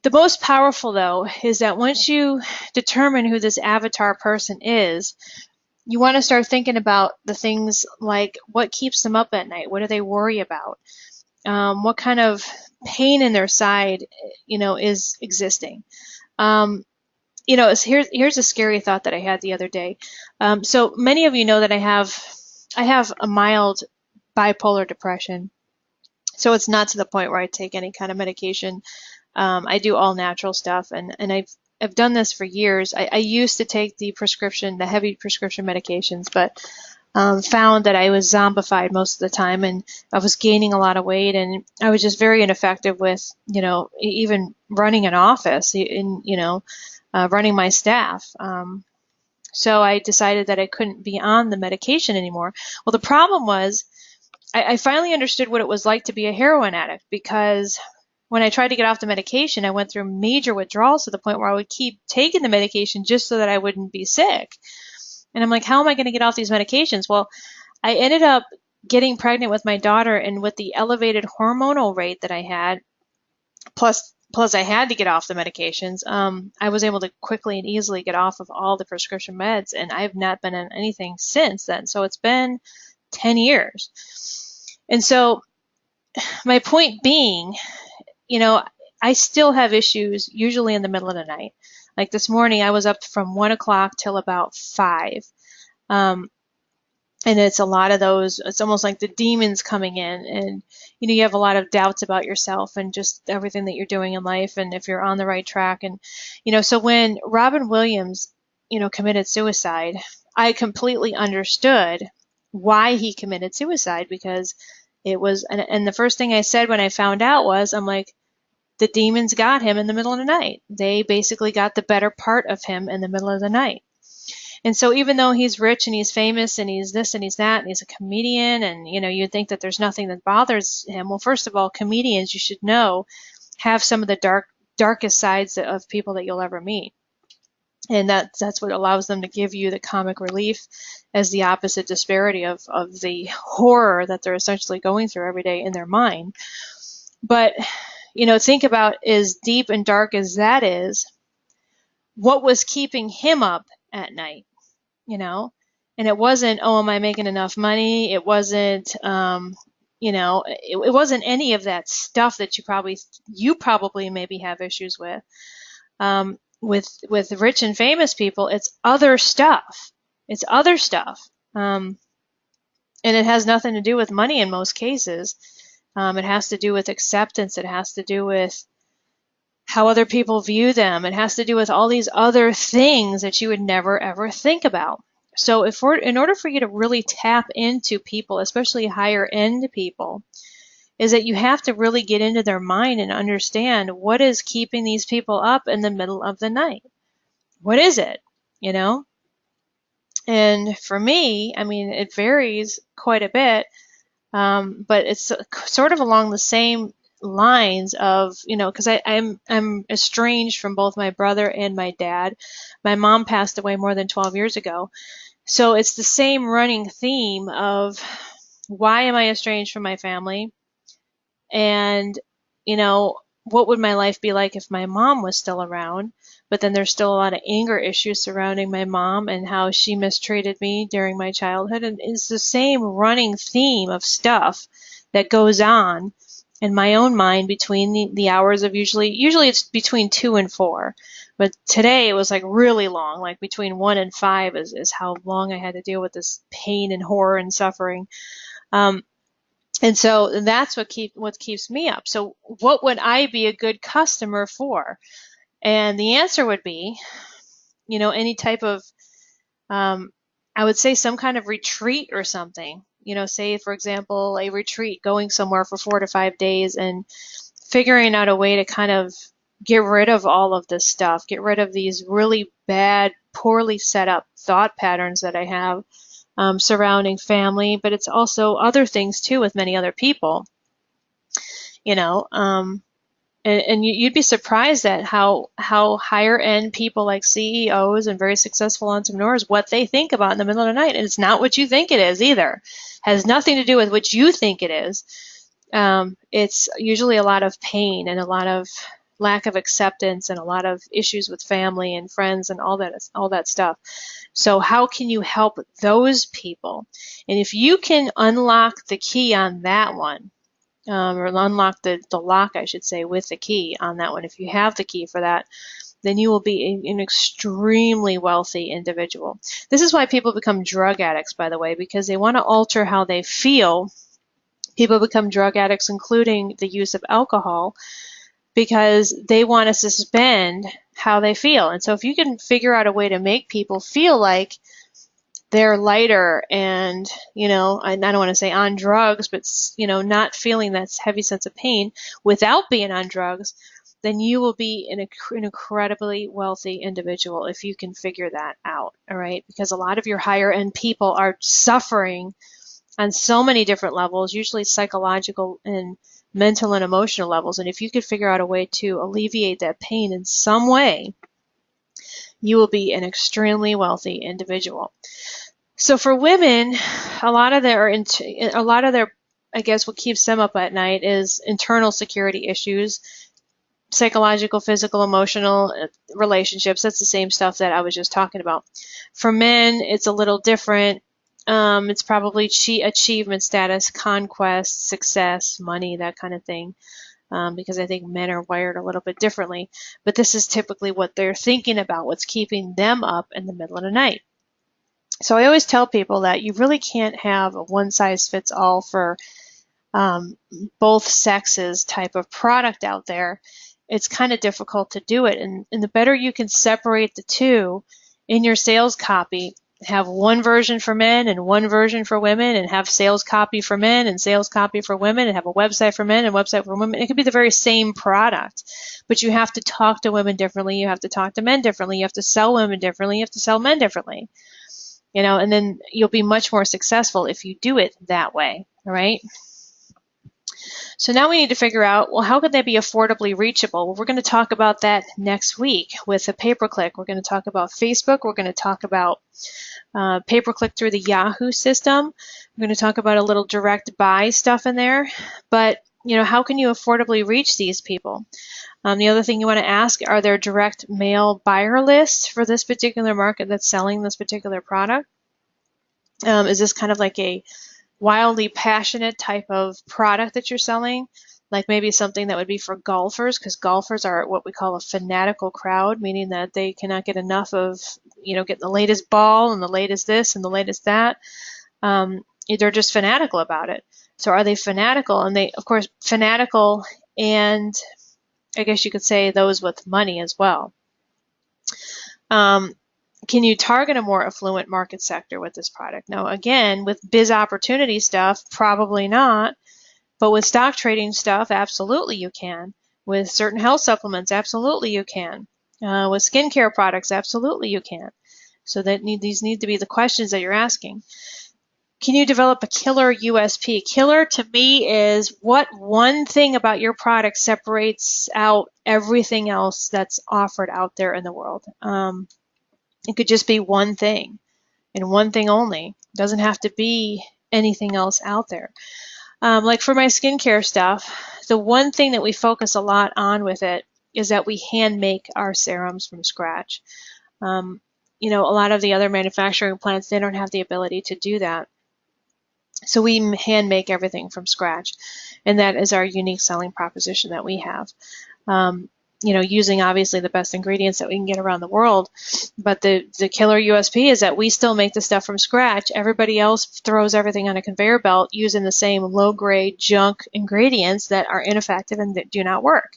The most powerful, though, is that once you determine who this avatar person is, you want to start thinking about the things like what keeps them up at night. What do they worry about? What kind of pain in their side, is existing? Here's a scary thought that I had the other day. So many of you know that I have a mild bipolar depression. So it's not to the point where I take any kind of medication. I do all natural stuff, and I've done this for years. I used to take the heavy prescription medications, but found that I was zombified most of the time, and I was gaining a lot of weight, and I was just very ineffective with, even running an office, and running my staff. So I decided that I couldn't be on the medication anymore. Well, the problem was I finally understood what it was like to be a heroin addict, because when I tried to get off the medication, I went through major withdrawals to the point where I would keep taking the medication just so that I wouldn't be sick. And I'm like, how am I going to get off these medications? Well, I ended up getting pregnant with my daughter, and with the elevated hormonal rate that I had, plus I had to get off the medications, I was able to quickly and easily get off of all the prescription meds, and I've not been on anything since then. So it's been 10 years. And so my point being, I still have issues usually in the middle of the night. Like this morning, I was up from 1 o'clock till about 5. And it's a lot of those, it's almost like the demons coming in, and, you have a lot of doubts about yourself and just everything that you're doing in life, and if you're on the right track. And, so when Robin Williams, committed suicide, I completely understood why he committed suicide, because it was, and the first thing I said when I found out was, I'm like, the demons got him in the middle of the night. They basically got the better part of him in the middle of the night. And so even though he's rich and he's famous and he's this and he's that and he's a comedian, and, you'd think that there's nothing that bothers him. Well, first of all, comedians, you should know, have some of the darkest sides of people that you'll ever meet. And that's what allows them to give you the comic relief as the opposite disparity of the horror that they're essentially going through every day in their mind. But, think about, as deep and dark as that is, what was keeping him up at night, And it wasn't, oh, am I making enough money? It wasn't, it wasn't any of that stuff that you probably maybe have issues with. With rich and famous people, it's other stuff. It's other stuff. And it has nothing to do with money in most cases. It has to do with acceptance. It has to do with how other people view them. It has to do with all these other things that you would never, ever think about. So in order for you to really tap into people, especially higher end people, is that you have to really get into their mind and understand what is keeping these people up in the middle of the night. What is it? You know? And for me, I mean, it varies quite a bit, but it's sort of along the same lines of, because I'm estranged from both my brother and my dad. My mom passed away more than 12 years ago. So it's the same running theme of, why am I estranged from my family? And, what would my life be like if my mom was still around? But then there's still a lot of anger issues surrounding my mom and how she mistreated me during my childhood. And it's the same running theme of stuff that goes on in my own mind between the hours of usually it's between 2 and 4. But today it was like really long, like between 1 and 5 is how long I had to deal with this pain and horror and suffering. And so that's what keeps me up. So what would I be a good customer for? And the answer would be, any type of, I would say some kind of retreat or something. Say, for example, a retreat, going somewhere for 4 to 5 days and figuring out a way to kind of get rid of all of this stuff, get rid of these really bad, poorly set up thought patterns that I have surrounding family, but it's also other things too with many other people. And you'd be surprised at how higher end people like CEOs and very successful entrepreneurs, what they think about in the middle of the night. And it's not what you think it is either. Has nothing to do with what you think it is. It's usually a lot of pain and a lot of lack of acceptance and a lot of issues with family and friends and all that stuff. So how can you help those people? And if you can unlock the key on that one, or unlock the lock, I should say, with the key on that one, if you have the key for that, then you will be an extremely wealthy individual. This is why people become drug addicts, by the way, because they want to alter how they feel. People become drug addicts, including the use of alcohol, because they want to suspend how they feel. And so if you can figure out a way to make people feel like they're lighter and, I don't want to say on drugs, but, not feeling that heavy sense of pain without being on drugs, then you will be an incredibly wealthy individual if you can figure that out, all right? Because a lot of your higher end people are suffering on so many different levels, usually psychological and mental and emotional levels. And if you could figure out a way to alleviate that pain in some way, you will be an extremely wealthy individual. So for women, a lot of their, I guess, what keeps them up at night is internal security issues, psychological, physical, emotional relationships. That's the same stuff that I was just talking about. For men, it's a little different. It's probably achievement status, conquest, success, money, that kind of thing. Because I think men are wired a little bit differently. But this is typically what they're thinking about, what's keeping them up in the middle of the night. So I always tell people that you really can't have a one-size-fits-all for both sexes type of product out there. It's kind of difficult to do it. And the better you can separate the two in your sales copy, have one version for men and one version for women, and have sales copy for men and sales copy for women, and have a website for men and website for women. It could be the very same product, but you have to talk to women differently. You have to talk to men differently. You have to sell women differently. You have to sell men differently. And then you'll be much more successful if you do it that way, all right? So now we need to figure out, well, how could they be affordably reachable? Well, we're going to talk about that next week with a pay-per-click. We're going to talk about Facebook. We're going to talk about pay-per-click through the Yahoo system. We're going to talk about a little direct buy stuff in there. But, how can you affordably reach these people? The other thing you want to ask, are there direct mail buyer lists for this particular market that's selling this particular product? Is this kind of like a wildly passionate type of product that you're selling? Like maybe something that would be for golfers, because golfers are what we call a fanatical crowd, meaning that they cannot get enough of, getting the latest ball and the latest this and the latest that. They're just fanatical about it. So are they fanatical? And they, of course, fanatical, and I guess you could say those with money as well. Can you target a more affluent market sector with this product? Now, again, with biz opportunity stuff, probably not. But with stock trading stuff, absolutely you can. With certain health supplements, absolutely you can. With skincare products, absolutely you can. So these need to be the questions that you're asking. Can you develop a killer USP? Killer to me is what one thing about your product separates out everything else that's offered out there in the world. It could just be one thing and one thing only. It doesn't have to be anything else out there. Like for my skincare stuff, the one thing that we focus a lot on with it is that we hand make our serums from scratch. A lot of the other manufacturing plants, they don't have the ability to do that. So we hand make everything from scratch. And that is our unique selling proposition that we have. Using obviously the best ingredients that we can get around the world. But the killer USP is that we still make the stuff from scratch. Everybody else throws everything on a conveyor belt using the same low-grade junk ingredients that are ineffective and that do not work.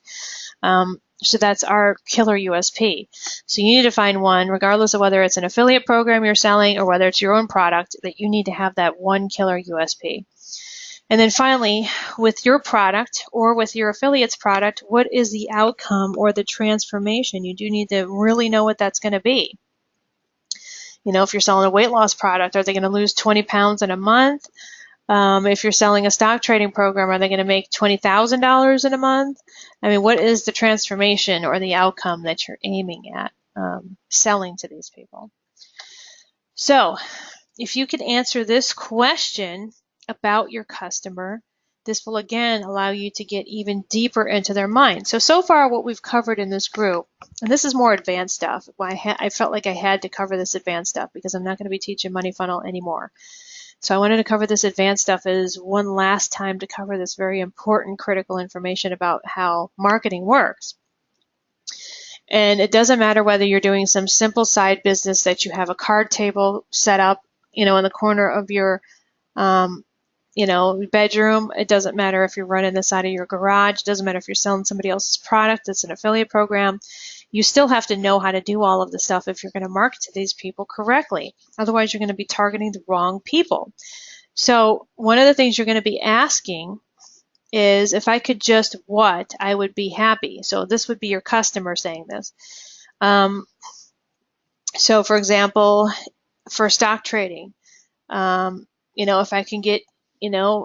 So that's our killer USP. So you need to find one, regardless of whether it's an affiliate program you're selling or whether it's your own product, that you need to have that one killer USP. And then finally, with your product or with your affiliate's product, what is the outcome or the transformation? You do need to really know what that's going to be. If you're selling a weight loss product, are they going to lose 20 pounds in a month? If you're selling a stock trading program, are they going to make $20,000 in a month? I mean, what is the transformation or the outcome that you're aiming at selling to these people? So if you can answer this question about your customer, this will again allow you to get even deeper into their mind. So far what we've covered in this group, and this is more advanced stuff. I felt like I had to cover this advanced stuff because I'm not going to be teaching Money Funnel anymore. So I wanted to cover this advanced stuff as one last time to cover this very important critical information about how marketing works. And it doesn't matter whether you're doing some simple side business that you have a card table set up, in the corner of your bedroom. It doesn't matter if you're running this out of your garage. It doesn't matter if you're selling somebody else's product. It's an affiliate program. You still have to know how to do all of the stuff if you're going to market to these people correctly. Otherwise, you're going to be targeting the wrong people. So one of the things you're going to be asking is, if I could just what, I would be happy. So this would be your customer saying this. So for example, for stock trading, if I can get,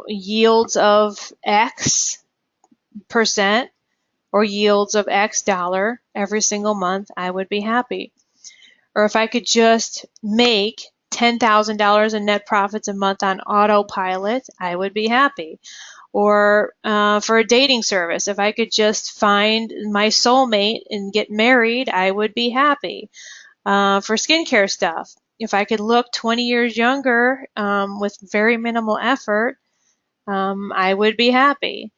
yields of X percent or yields of X dollar every single month, I would be happy. Or if I could just make $10,000 in net profits a month on autopilot, I would be happy. Or for a dating service, if I could just find my soulmate and get married, I would be happy. For skincare stuff, if I could look 20 years younger with very minimal effort, I would be happy.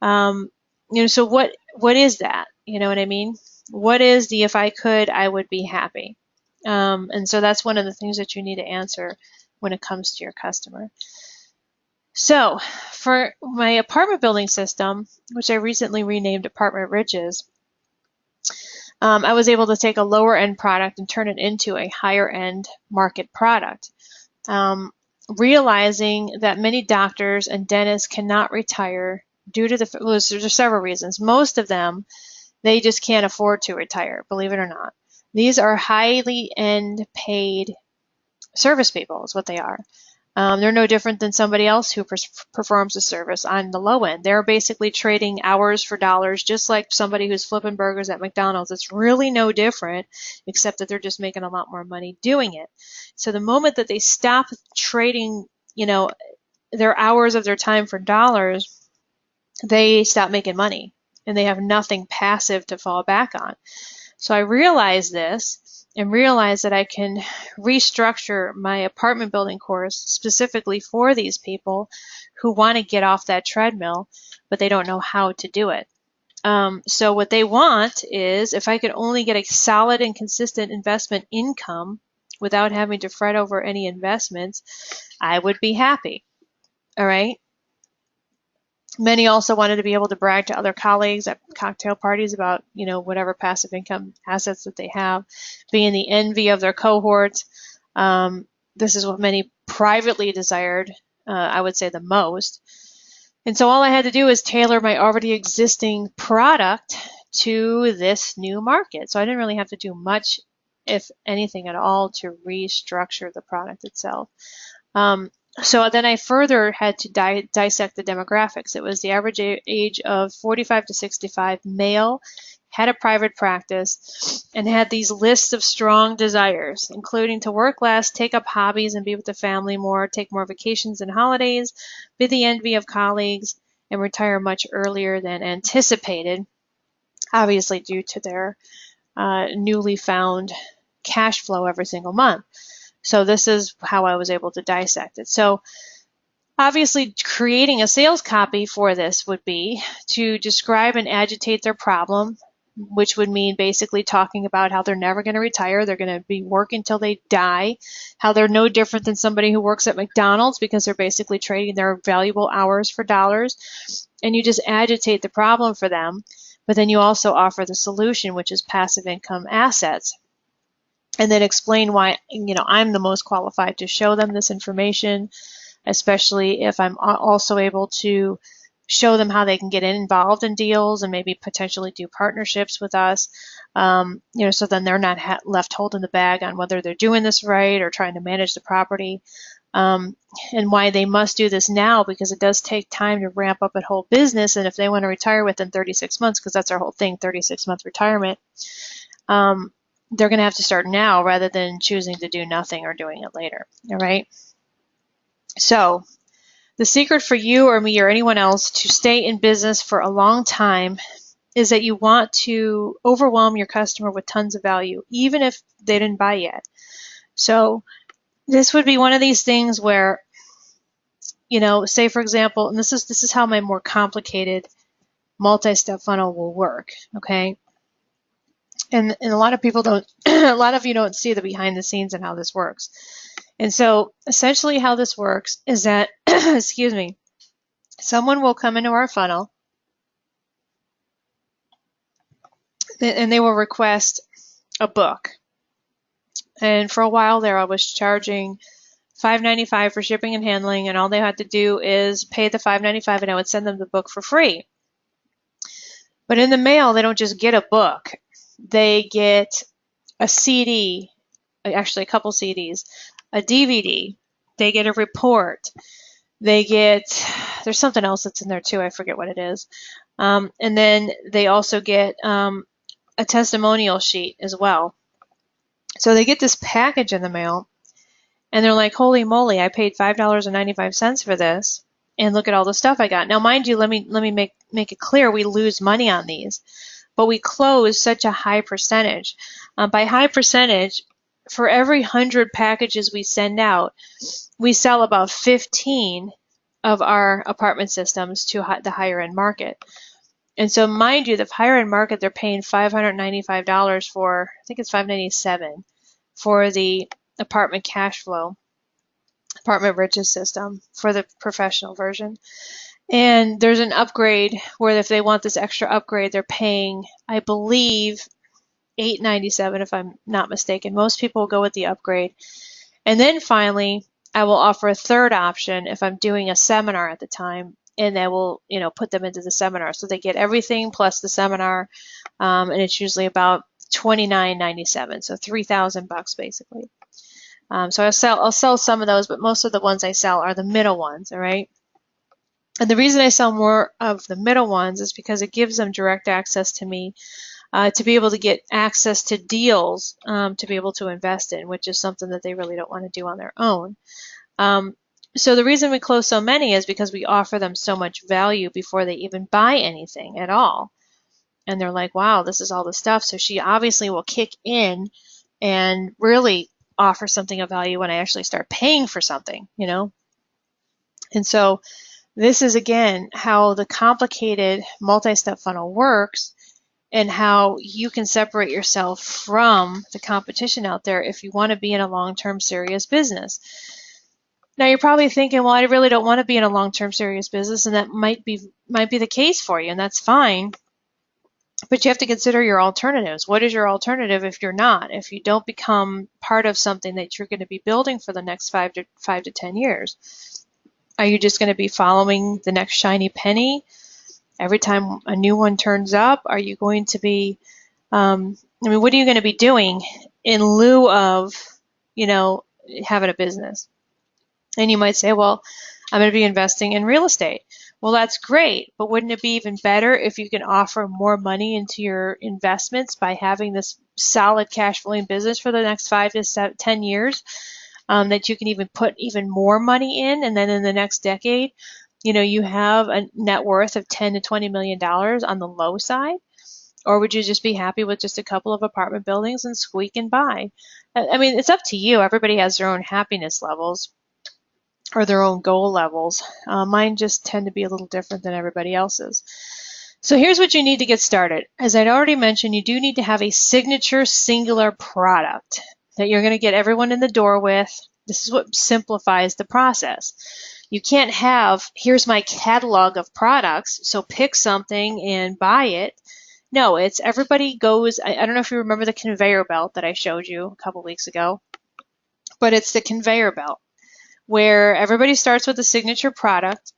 So what is that? You know what I mean? What is the if I could, I would be happy? And so that's one of the things that you need to answer when it comes to your customer. So for my apartment building system, which I recently renamed Apartment Riches, I was able to take a lower end product and turn it into a higher end market product. Realizing that many doctors and dentists cannot retire due to there's several reasons. Most of them, they just can't afford to retire, believe it or not. These are highly end paid service people is what they are. They're no different than somebody else who performs a service on the low end. They're basically trading hours for dollars, just like somebody who's flipping burgers at McDonald's. It's really no different, except that they're just making a lot more money doing it. So the moment that they stop trading, their hours of their time for dollars, they stop making money, and they have nothing passive to fall back on. So I realized this and realized that I can restructure my apartment building course specifically for these people who want to get off that treadmill, but they don't know how to do it. So what they want is, if I could only get a solid and consistent investment income without having to fret over any investments, I would be happy. All right. Many also wanted to be able to brag to other colleagues at cocktail parties about, whatever passive income assets that they have, being the envy of their cohorts. This is what many privately desired, I would say the most. And so all I had to do was tailor my already existing product to this new market. So I didn't really have to do much, if anything at all, to restructure the product itself. So then I further had to dissect the demographics. It was the average age of 45 to 65, male, had a private practice, and had these lists of strong desires, including to work less, take up hobbies and be with the family more, take more vacations and holidays, be the envy of colleagues, and retire much earlier than anticipated, obviously due to their newly found cash flow every single month. So this is how I was able to dissect it. So obviously creating a sales copy for this would be to describe and agitate their problem, which would mean basically talking about how they're never going to retire, they're going to be working till they die, how they're no different than somebody who works at McDonald's because they're basically trading their valuable hours for dollars, and you just agitate the problem for them, but then you also offer the solution, which is passive income assets. And then explain why, I'm the most qualified to show them this information, especially if I'm also able to show them how they can get involved in deals and maybe potentially do partnerships with us. So then they're not left holding the bag on whether they're doing this right or trying to manage the property, and why they must do this now, because it does take time to ramp up a whole business. And if they want to retire within 36 months, because that's our whole thing, 36-month retirement, they're going to have to start now rather than choosing to do nothing or doing it later. All right. So the secret for you or me or anyone else to stay in business for a long time is that you want to overwhelm your customer with tons of value, even if they didn't buy yet. So this would be one of these things where, say for example, and this is how my more complicated multi-step funnel will work. Okay. And a lot of people don't, a lot of you don't see the behind the scenes and how this works. And so essentially how this works is that, excuse me, someone will come into our funnel and they will request a book. And for a while there, I was charging $5.95 for shipping and handling, and all they had to do is pay the $5.95 and I would send them the book for free. But in the mail, they don't just get a book. They get a CD, actually a couple CDs, a DVD, they get a report, there's something else that's in there too, I forget what it is. And then they also get a testimonial sheet as well. So they get this package in the mail and they're like, holy moly, I paid $5.95 for this, and look at all the stuff I got. Now mind you, let me make it clear, we lose money on these, but we close such a high percentage. By high percentage, for every 100 packages we send out, we sell about 15 of our apartment systems to the higher end market. And so mind you, the higher end market, they're paying $595 for, I think it's $597 for the apartment cash flow, apartment riches system for the professional version. And there's an upgrade where if they want this extra upgrade, they're paying, I believe, $897 if I'm not mistaken. Most people will go with the upgrade. And then finally, I will offer a third option if I'm doing a seminar at the time, and I will, put them into the seminar. So they get everything plus the seminar, and it's usually about $29.97, so $3,000 basically. So I'll sell some of those, but most of the ones I sell are the middle ones, all right? And the reason I sell more of the middle ones is because it gives them direct access to me, to be able to get access to deals, to be able to invest in, which is something that they really don't want to do on their own. So the reason we close so many is because we offer them so much value before they even buy anything at all. And they're like, wow, this is all the stuff. So she obviously will kick in and really offer something of value when I actually start paying for something, And so this is, again, how the complicated multi-step funnel works and how you can separate yourself from the competition out there if you want to be in a long-term serious business. Now you're probably thinking, well, I really don't want to be in a long-term serious business, and that might be the case for you, and that's fine. But you have to consider your alternatives. What is your alternative if you're not? If you don't become part of something that you're going to be building for the next 5 to 10 years? Are you just going to be following the next shiny penny every time a new one turns up? Are you going to be, what are you going to be doing in lieu of, having a business? And you might say, well, I'm going to be investing in real estate. Well, that's great, but wouldn't it be even better if you can offer more money into your investments by having this solid cash flowing business for the next 5 to 10 years, that you can even put even more money in, and then in the next decade, you have a net worth of $10 to $20 million on the low side? Or would you just be happy with just a couple of apartment buildings and squeak and by? I mean, it's up to you. Everybody has their own happiness levels or their own goal levels. Mine just tend to be a little different than everybody else's. So here's what you need to get started. As I'd already mentioned, you do need to have a signature singular product that you're going to get everyone in the door with. This is what simplifies the process. You can't have, here's my catalog of products, so pick something and buy it. No, it's everybody goes, I don't know if you remember the conveyor belt that I showed you a couple weeks ago, but it's the conveyor belt where everybody starts with a signature product,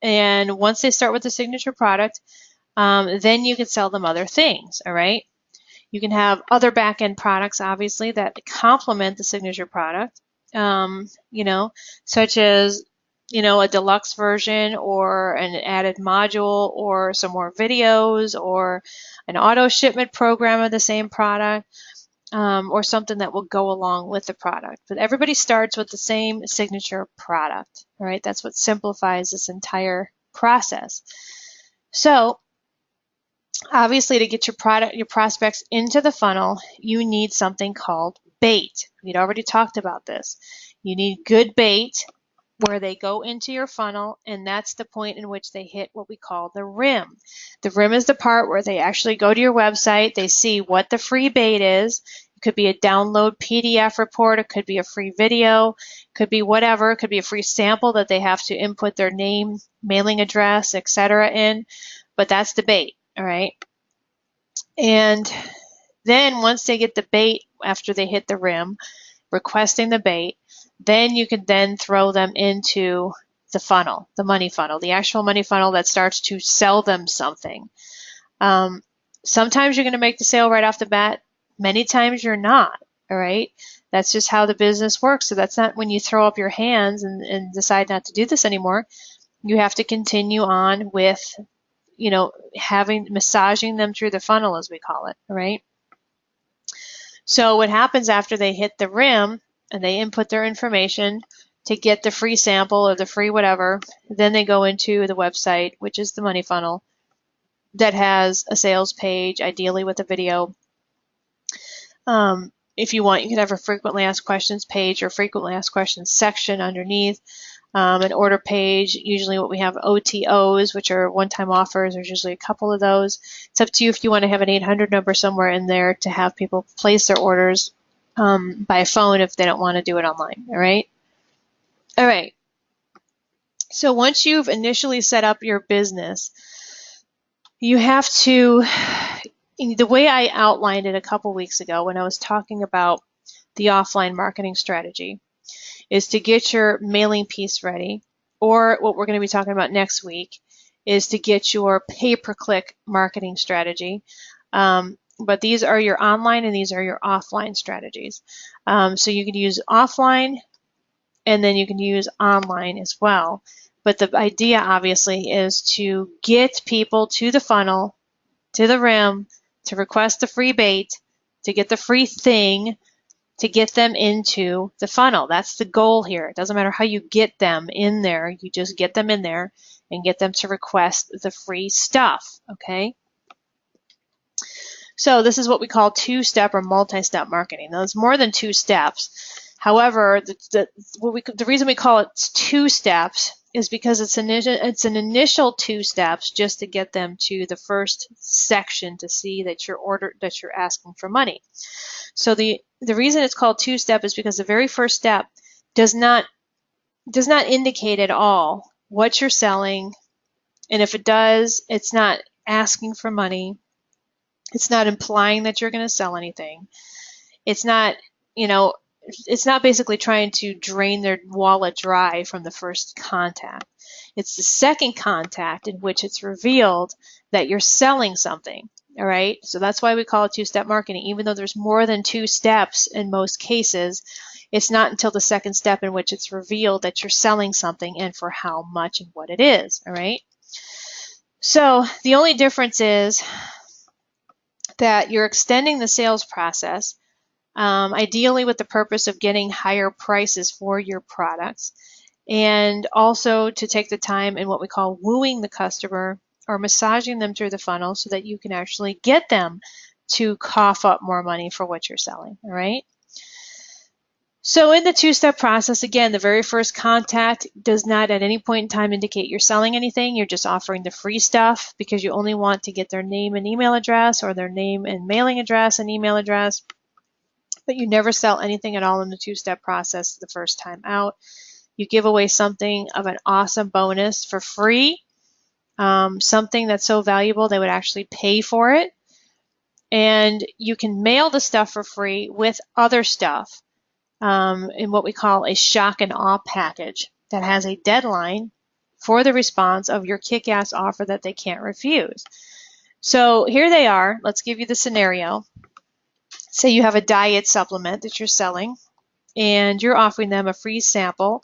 and once they start with the signature product, then you can sell them other things, all right? You can have other back-end products, obviously, that complement the signature product, such as, a deluxe version or an added module or some more videos or an auto shipment program of the same product, or something that will go along with the product. But everybody starts with the same signature product, all right? That's what simplifies this entire process. So obviously, to get your prospects into the funnel, you need something called bait. We'd already talked about this. You need good bait where they go into your funnel, and that's the point in which they hit what we call the rim. The rim is the part where they actually go to your website, they see what the free bait is. It could be a download PDF report, it could be a free video, it could be whatever, it could be a free sample that they have to input their name, mailing address, etc. in, but that's the bait, all right? And then once they get the bait after they hit the rim, requesting the bait, then you can then throw them into the funnel, the money funnel, the actual money funnel that starts to sell them something. Sometimes you're going to make the sale right off the bat. Many times you're not, all right? That's just how the business works. So that's not when you throw up your hands and decide not to do this anymore. You have to continue on with, massaging them through the funnel, as we call it, all right? So what happens after they hit the rim and they input their information to get the free sample or the free whatever, then they go into the website, which is the money funnel, that has a sales page, ideally with a video. If you want, you can have a frequently asked questions page or frequently asked questions section underneath. An order page, usually what we have OTOs, which are one-time offers. There's usually a couple of those. It's up to you if you want to have an 800 number somewhere in there to have people place their orders by phone if they don't want to do it online, all right? All right. So once you've initially set up your business, you have to, the way I outlined it a couple weeks ago when I was talking about the offline marketing strategy, is to get your mailing piece ready, or what we're going to be talking about next week is to get your pay-per-click marketing strategy. But these are your online and these are your offline strategies. So you can use offline and then you can use online as well. But the idea obviously is to get people to the funnel, to the rim, to request the free bait, to get the free thing, to get them into the funnel. That's the goal here. It doesn't matter how you get them in there. You just get them in there and get them to request the free stuff, okay? So this is what we call two-step or multi-step marketing. Now, it's more than 2 steps. However, the reason we call it 2 steps is because it's an initial 2 steps just to get them to the first section to see that you're asking for money. So the reason it's called 2-step is because the very first step does not indicate at all what you're selling, and if it does, it's not asking for money. It's not implying that you're going to sell anything. It's not, it's not basically trying to drain their wallet dry from the first contact. It's the second contact in which it's revealed that you're selling something. All right. So that's why we call it two-step marketing. Even though there's more than two steps in most cases, it's not until the second step in which it's revealed that you're selling something and for how much and what it is. All right. So the only difference is that you're extending the sales process, ideally with the purpose of getting higher prices for your products, and also to take the time in what we call wooing the customer or massaging them through the funnel so that you can actually get them to cough up more money for what you're selling. All right. So in the two-step process, again, the very first contact does not at any point in time indicate you're selling anything. You're just offering the free stuff because you only want to get their name and email address, or their name and mailing address and email address. But you never sell anything at all in the two-step process the first time out. You give away something of an awesome bonus for free, something that's so valuable they would actually pay for it. And you can mail the stuff for free with other stuff in what we call a shock and awe package that has a deadline for the response of your kick-ass offer that they can't refuse. So here they are. Let's give you the scenario. Say you have a diet supplement that you're selling, and you're offering them a free sample,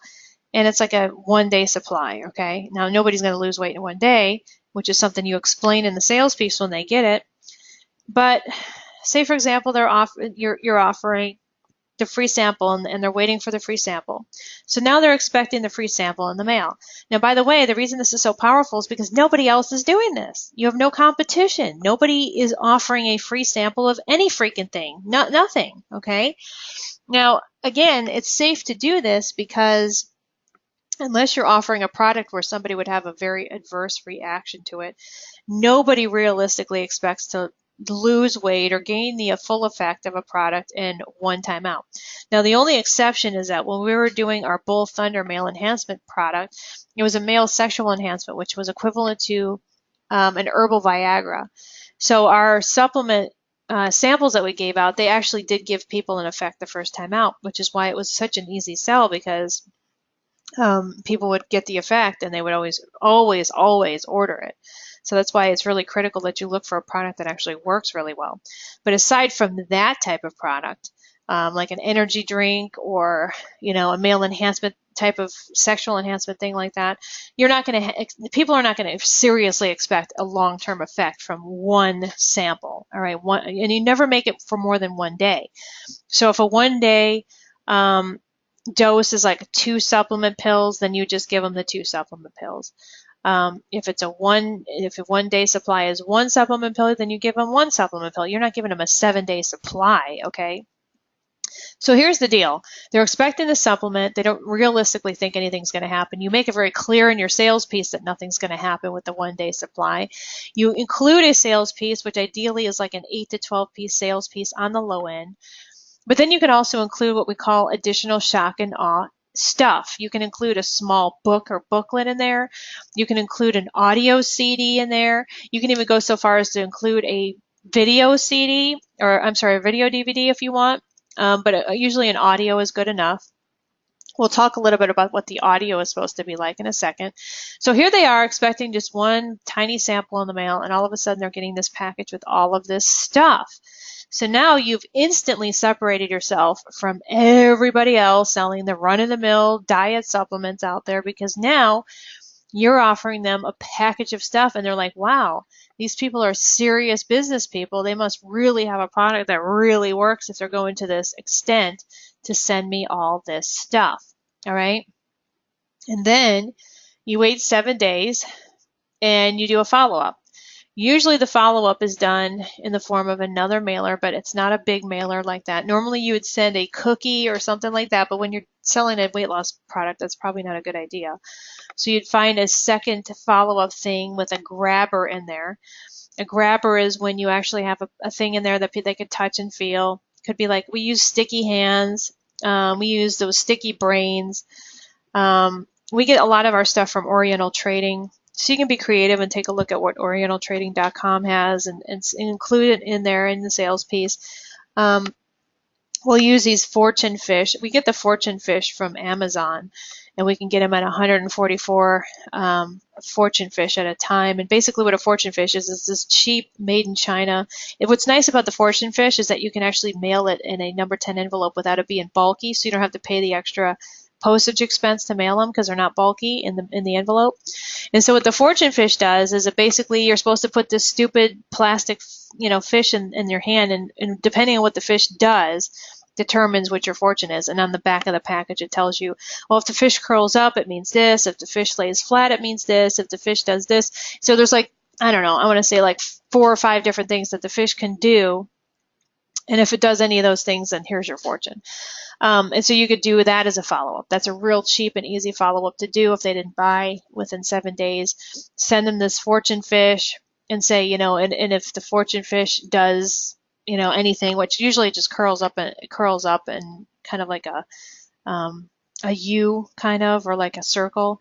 and it's like a one-day supply, okay? Now, nobody's going to lose weight in one day, which is something you explain in the sales piece when they get it. But say, for example, you're offering the free sample, and they're waiting for the free sample. So now they're expecting the free sample in the mail. Now, by the way, the reason this is so powerful is because nobody else is doing this. You have no competition. Nobody is offering a free sample of any freaking thing. Nothing, okay? Now, again, it's safe to do this because unless you're offering a product where somebody would have a very adverse reaction to it, nobody realistically expects to lose weight or gain the full effect of a product in one time out. Now, the only exception is that when we were doing our Bull Thunder male enhancement product, it was a male sexual enhancement, which was equivalent to an herbal Viagra. So our supplement samples that we gave out, they actually did give people an effect the first time out, which is why it was such an easy sell, because people would get the effect and they would always order it. So that's why it's really critical that you look for a product that actually works really well. But aside from that type of product, like an energy drink or, a male enhancement type of sexual enhancement thing like that, people are not going to seriously expect a long-term effect from one sample. All right. And you never make it for more than one day. So if a 1 day, dose is like 2 supplement pills, then you just give them the 2 supplement pills. If a 1 day supply is 1 supplement pill, then you give them 1 supplement pill. You're not giving them a 7-day supply, okay? So here's the deal. They're expecting the supplement. They don't realistically think anything's going to happen. You make it very clear in your sales piece that nothing's going to happen with the 1-day supply. You include a sales piece, which ideally is like an 8 to 12 piece sales piece on the low end. But then you can also include what we call additional shock and awe stuff. You can include a small book or booklet in there. You can include an audio CD in there. You can even go so far as to include a video CD, or I'm sorry, a video DVD if you want. But usually an audio is good enough. We'll talk a little bit about what the audio is supposed to be like in a second. So here they are expecting just one tiny sample in the mail, and all of a sudden they're getting this package with all of this stuff. So now you've instantly separated yourself from everybody else selling the run-of-the-mill diet supplements out there, because now you're offering them a package of stuff and they're like, wow, these people are serious business people. They must really have a product that really works if they're going to this extent to send me all this stuff. All right. And then you wait 7 days and you do a follow-up. Usually the follow-up is done in the form of another mailer, but it's not a big mailer like that. Normally you would send a cookie or something like that, but when you're selling a weight loss product, that's probably not a good idea. So you'd find a second follow-up thing with a grabber in there. A grabber is when you actually have a thing in there that they could touch and feel. Could be like, we use sticky hands. We use those sticky brains. We get a lot of our stuff from Oriental Trading. So you can be creative and take a look at what orientaltrading.com has and include it in there in the sales piece. we'll use these fortune fish. We get the fortune fish from Amazon, and we can get them at 144 fortune fish at a time. And basically what a fortune fish is this cheap, made in China. What's nice about the fortune fish is that you can actually mail it in a number 10 envelope without it being bulky, so you don't have to pay the extra postage expense to mail them because they're not bulky in the envelope. And so what the fortune fish does is it basically, you're supposed to put this stupid plastic, fish in your hand, and depending on what the fish does, determines what your fortune is. And on the back of the package, it tells you, well, if the fish curls up, it means this. If the fish lays flat, it means this. If the fish does this. So there's like, I don't know, I want to say like 4 or 5 different things that the fish can do. And if it does any of those things, then here's your fortune. And so you could do that as a follow-up. That's a real cheap and easy follow-up to do if they didn't buy within 7 days. Send them this fortune fish and say, and if the fortune fish does, anything, which usually just curls up and kind of like a U kind of, or like a circle.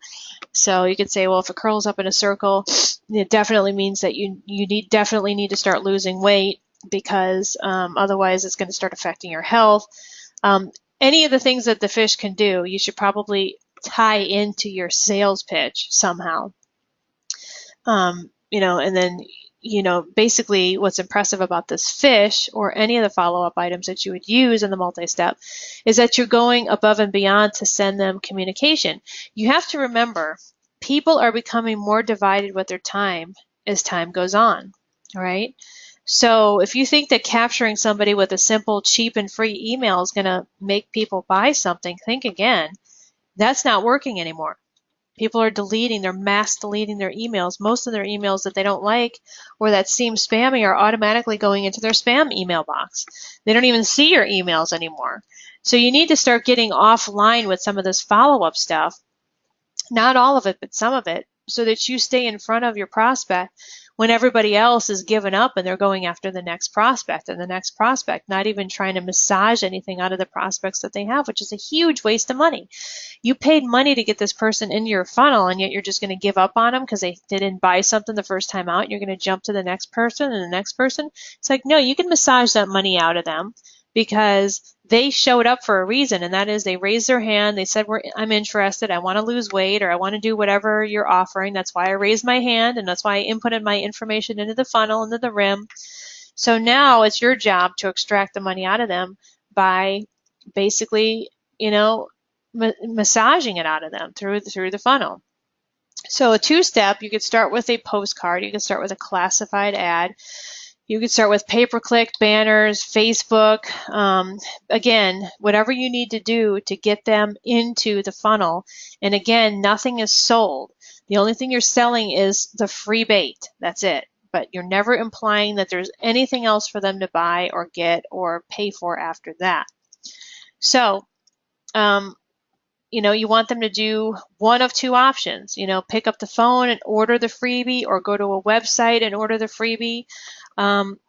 So you could say, well, if it curls up in a circle, it definitely means that you definitely need to start losing weight, because otherwise it's going to start affecting your health. Any of the things that the fish can do, you should probably tie into your sales pitch somehow. And then, basically what's impressive about this fish or any of the follow-up items that you would use in the multi-step is that you're going above and beyond to send them communication. You have to remember, people are becoming more divided with their time as time goes on, all right? So if you think that capturing somebody with a simple, cheap, and free email is going to make people buy something, think again. That's not working anymore. People are mass deleting their emails. Most of their emails that they don't like or that seem spammy are automatically going into their spam email box. They don't even see your emails anymore. So you need to start getting offline with some of this follow-up stuff. Not all of it, but some of it, so that you stay in front of your prospect when everybody else is giving up and they're going after the next prospect and the next prospect, not even trying to massage anything out of the prospects that they have, which is a huge waste of money. You paid money to get this person into your funnel, and yet you're just going to give up on them because they didn't buy something the first time out. You're going to jump to the next person and the next person. It's like, no, you can massage that money out of them because they showed up for a reason, and that is they raised their hand. They said, I'm interested. I want to lose weight, or I want to do whatever you're offering. That's why I raised my hand, and that's why I inputted my information into the funnel, into the rim. So now it's your job to extract the money out of them by basically, massaging it out of them through the funnel. So a 2-step, you could start with a postcard. You could start with a classified ad. You could start with pay-per-click, banners, Facebook. Again, whatever you need to do to get them into the funnel. And again, nothing is sold. The only thing you're selling is the free bait. That's it. But you're never implying that there's anything else for them to buy or get or pay for after that. So, you want them to do one of 2 options. Pick up the phone and order the freebie, or go to a website and order the freebie.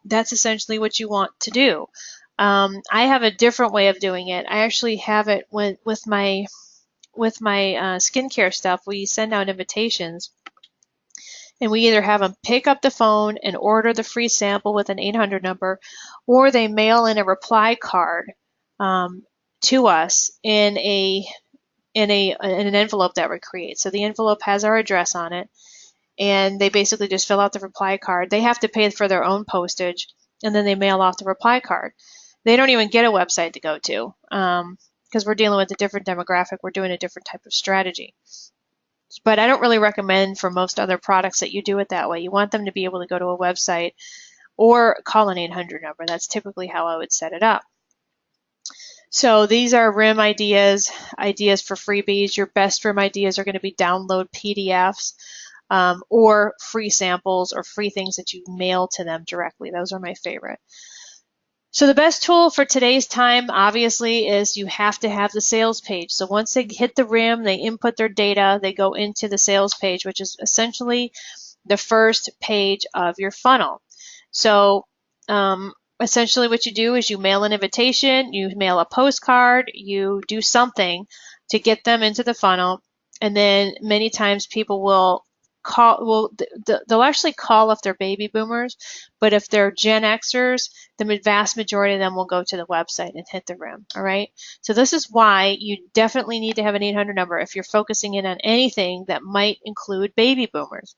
That's essentially what you want to do. I have a different way of doing it. I actually have it with my skincare stuff. We send out invitations, and we either have them pick up the phone and order the free sample with an 800 number, or they mail in a reply card to us in an envelope that we create. So the envelope has our address on it, and they basically just fill out the reply card. They have to pay for their own postage, and then they mail off the reply card. They don't even get a website to go to because we're dealing with a different demographic. We're doing a different type of strategy. But I don't really recommend for most other products that you do it that way. You want them to be able to go to a website or call an 800 number. That's typically how I would set it up. So these are RIM ideas for freebies. Your best RIM ideas are going to be download PDFs or free samples or free things that you mail to them directly. Those are my favorite. So the best tool for today's time, obviously, is you have to have the sales page. So once they hit the RIM, they input their data, they go into the sales page, which is essentially the first page of your funnel. So essentially what you do is you mail an invitation, you mail a postcard, you do something to get them into the funnel, and then many times people will they'll actually call if they're baby boomers, but if they're Gen Xers, the vast majority of them will go to the website and hit the rim. All right. So this is why you definitely need to have an 800 number if you're focusing in on anything that might include baby boomers.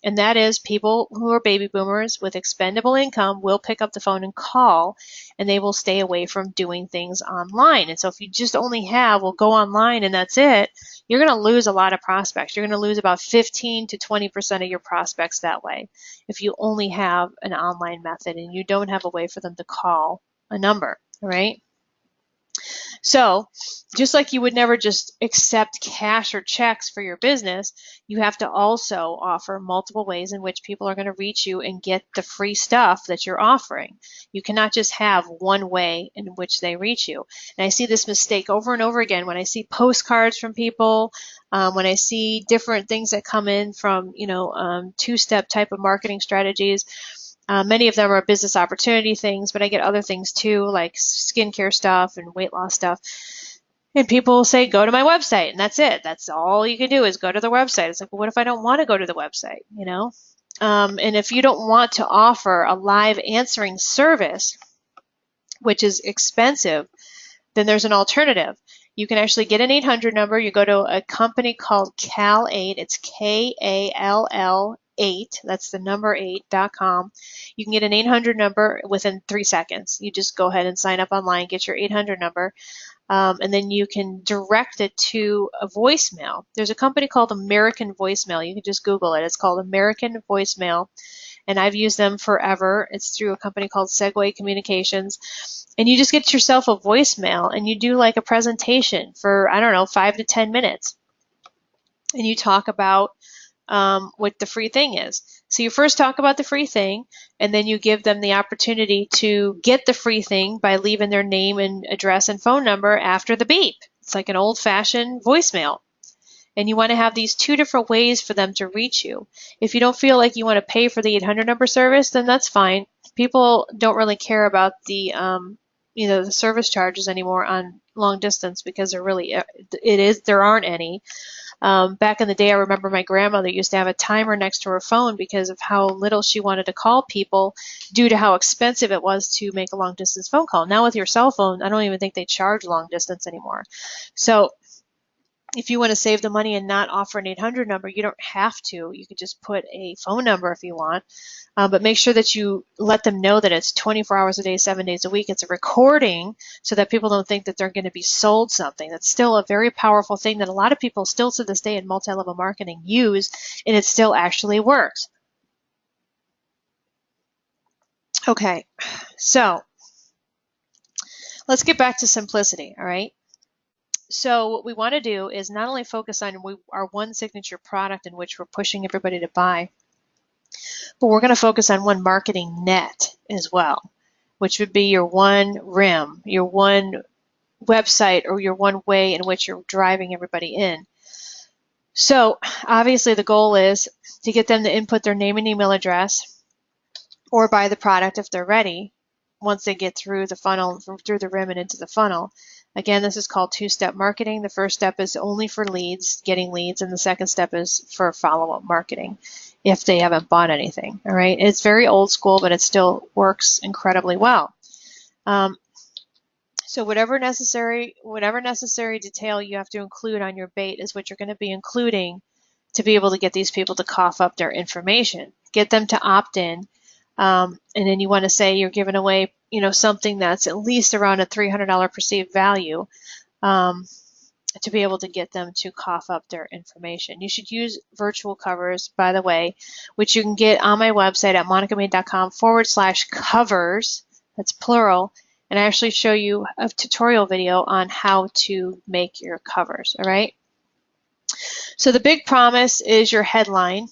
And that is people who are baby boomers with expendable income will pick up the phone and call, and they will stay away from doing things online. And so if you just only have, well, go online and that's it, you're going to lose a lot of prospects. You're going to lose about 15 to 20% of your prospects that way if you only have an online method and you don't have a way for them to call a number, right? So just like you would never just accept cash or checks for your business, you have to also offer multiple ways in which people are going to reach you and get the free stuff that you're offering. You cannot just have one way in which they reach you. And I see this mistake over and over again when I see postcards from people, when I see different things that come in from, two-step type of marketing strategies. Many of them are business opportunity things, but I get other things too, like skincare stuff and weight loss stuff. And people say, go to my website, and that's it. That's all you can do is go to the website. It's like, well, what if I don't want to go to the website, And if you don't want to offer a live answering service, which is expensive, then there's an alternative. You can actually get an 800 number. You go to a company called Cal8. It's Kall 8. That's the number 8.com. You can get an 800 number within 3 seconds. You just go ahead and sign up online, get your 800 number, and then you can direct it to a voicemail. There's a company called American Voicemail. You can just Google it. It's called American Voicemail, and I've used them forever. It's through a company called Segway Communications. And you just get yourself a voicemail and you do like a presentation for, 5 to 10 minutes. And you talk about what the free thing is. So you first talk about the free thing, and then you give them the opportunity to get the free thing by leaving their name and address and phone number after the beep. It's like an old-fashioned voicemail. And you want to have these two different ways for them to reach you. If you don't feel like you want to pay for the 800 number service, then that's fine. People don't really care about the the service charges anymore on long distance because there aren't any. Back in the day, I remember my grandmother used to have a timer next to her phone because of how little she wanted to call people due to how expensive it was to make a long distance phone call. Now with your cell phone, I don't even think they charge long distance anymore. So if you want to save the money and not offer an 800 number, you don't have to. You could just put a phone number if you want. But make sure that you let them know that it's 24 hours a day, 7 days a week. It's a recording so that people don't think that they're going to be sold something. That's still a very powerful thing that a lot of people still to this day in multi-level marketing use, and it still actually works. Okay, so let's get back to simplicity, all right? So what we want to do is not only focus on our one signature product in which we're pushing everybody to buy, but we're going to focus on one marketing net as well, which would be your one rim, your one website, or your one way in which you're driving everybody in. So obviously the goal is to get them to input their name and email address or buy the product if they're ready once they get through the funnel, through the rim and into the funnel. Again, this is called two-step marketing. The first step is only for leads, getting leads, and the second step is for follow-up marketing if they haven't bought anything. All right, it's very old school, but it still works incredibly well. So whatever necessary detail you have to include on your bait is what you're going to be including to be able to get these people to cough up their information, get them to opt in. And then you want to say you're giving away, something that's at least around a $300 perceived value to be able to get them to cough up their information. You should use virtual covers, by the way, which you can get on my website at monicamaid.com/covers. That's plural. And I actually show you a tutorial video on how to make your covers. All right. So the big promise is your headline,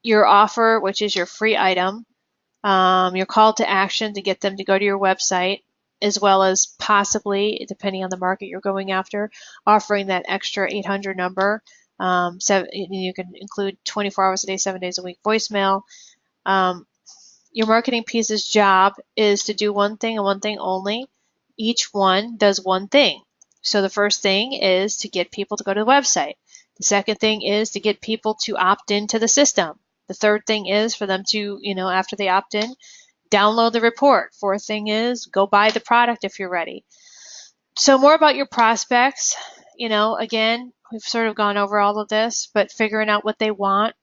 your offer, which is your free item, your call to action to get them to go to your website, as well as possibly, depending on the market you're going after, offering that extra 800 number. So you can include 24 hours a day, 7 days a week voicemail. Your marketing piece's job is to do one thing and one thing only. Each one does one thing. So the first thing is to get people to go to the website. The second thing is to get people to opt into the system. The third thing is for them to, after they opt in, download the report. Fourth thing is go buy the product if you're ready. So more about your prospects. Again, we've sort of gone over all of this, but figuring out what they want.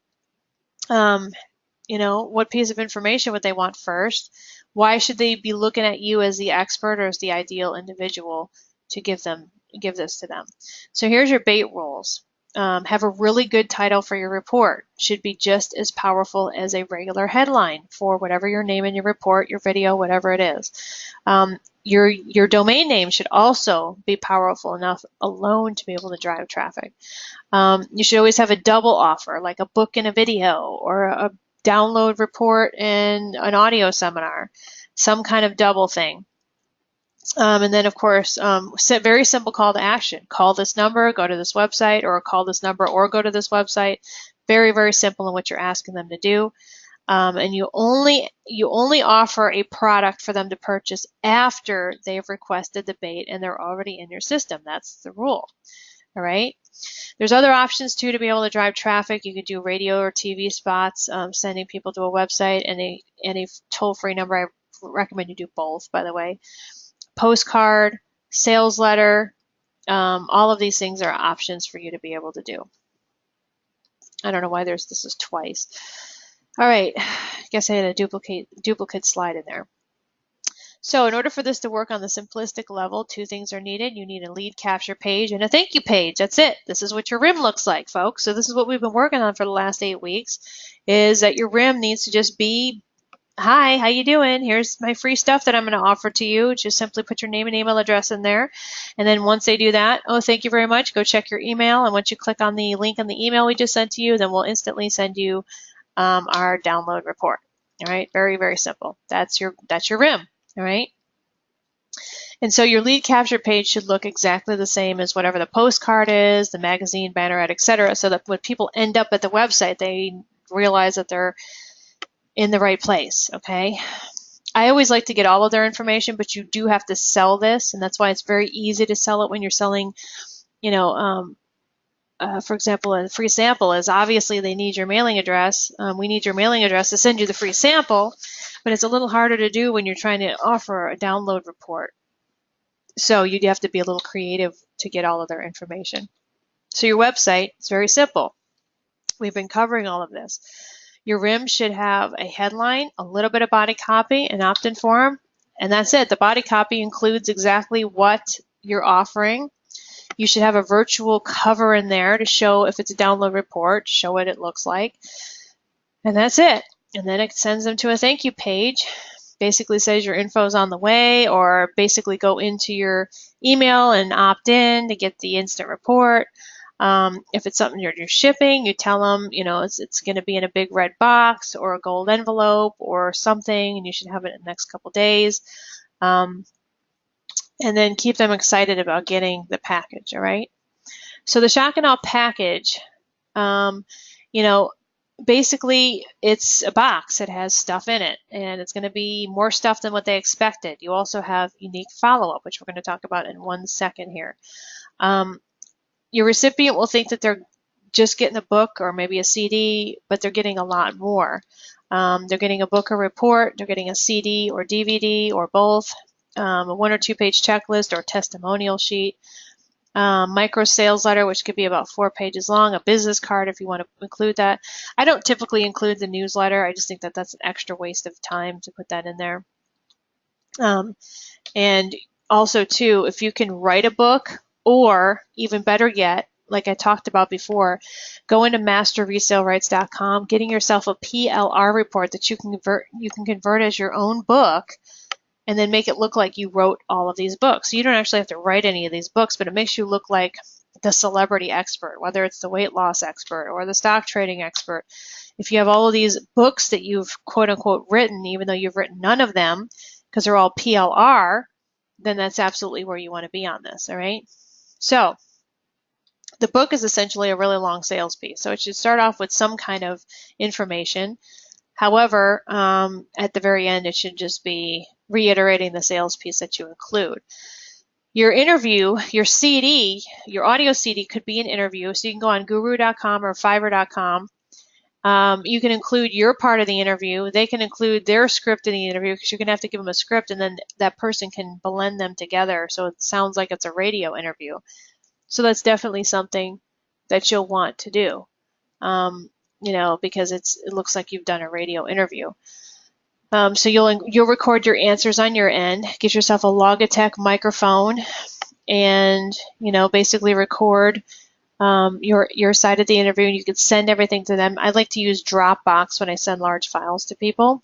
What piece of information would they want first? Why should they be looking at you as the expert or as the ideal individual to give this to them? So here's your bait rules. Have a really good title for your report. Should be just as powerful as a regular headline for whatever your name in your report, your video, whatever it is. Your domain name should also be powerful enough alone to be able to drive traffic. You should always have a double offer, like a book and a video, or a download report and an audio seminar, some kind of double thing. And then, of course, very simple call to action. Call this number, go to this website, or call this number or go to this website. Very, very simple in what you're asking them to do. And you only offer a product for them to purchase after they've requested the bait and they're already in your system. That's the rule. All right. There's other options too to be able to drive traffic. You could do radio or TV spots, sending people to a website, and a toll-free number. I recommend you do both, by the way. Postcard, sales letter, all of these things are options for you to be able to do. I don't know why this is twice. All right, I guess I had a duplicate slide in there. So in order for this to work on the simplistic level, two things are needed. You need a lead capture page and a thank you page. That's it. This is what your RIM looks like, folks. So this is what we've been working on for the last 8 weeks, is that your RIM needs to just be, hi, how you doing? Here's my free stuff that I'm going to offer to you. Just simply put your name and email address in there. And then once they do that, oh, thank you very much, go check your email. And once you click on the link in the email we just sent to you, then we'll instantly send you our download report. All right, very, very simple. That's your RIM. All right. And so your lead capture page should look exactly the same as whatever the postcard is, the magazine, banner ad, etc., so that when people end up at the website, they realize that they're in the right place, okay? I always like to get all of their information, but you do have to sell this, and that's why it's very easy to sell it when you're selling, for example, a free sample is obviously they need your mailing address. We need your mailing address to send you the free sample, but it's a little harder to do when you're trying to offer a download report. So you'd have to be a little creative to get all of their information. So your website is very simple. We've been covering all of this. Your RIM should have a headline, a little bit of body copy, an opt-in form, and that's it. The body copy includes exactly what you're offering. You should have a virtual cover in there to show if it's a download report, show what it looks like. And that's it. And then it sends them to a thank you page. Basically says your info is on the way, or basically go into your email and opt in to get the instant report. If it's something you're shipping, you tell them, it's going to be in a big red box or a gold envelope or something, and you should have it in the next couple days. And then keep them excited about getting the package, all right? So the shock and awe package, basically it's a box. It has stuff in it, and it's going to be more stuff than what they expected. You also have unique follow-up, which we're going to talk about in 1 second here. Your recipient will think that they're just getting a book or maybe a CD, but they're getting a lot more. They're getting a book or report, they're getting a CD or DVD or both, a 1 or 2 page checklist or testimonial sheet, micro sales letter, which could be about 4 pages long, a business card if you want to include that. I don't typically include the newsletter. I just think that that's an extra waste of time to put that in there. And also, too, if you can write a book, or even better yet, like I talked about before, go into masterresaleRights.com, getting yourself a PLR report that you can convert as your own book, and then make it look like you wrote all of these books. So you don't actually have to write any of these books, but it makes you look like the celebrity expert, whether it's the weight loss expert or the stock trading expert. If you have all of these books that you've quote unquote written, even though you've written none of them because they're all PLR, then that's absolutely where you want to be on this, all right? So the book is essentially a really long sales piece. So it should start off with some kind of information. However, at the very end, it should just be reiterating the sales piece that you include. Your interview, your CD, your audio CD could be an interview. So you can go on guru.com or fiverr.com You can include your part of the interview. They can include their script in the interview because you're going to have to give them a script, and then that person can blend them together so it sounds like it's a radio interview. So that's definitely something that you'll want to do, because it looks like you've done a radio interview. So you'll record your answers on your end. Get yourself a Logitech microphone, and basically record your side of the interview, and you can send everything to them. I like to use Dropbox when I send large files to people.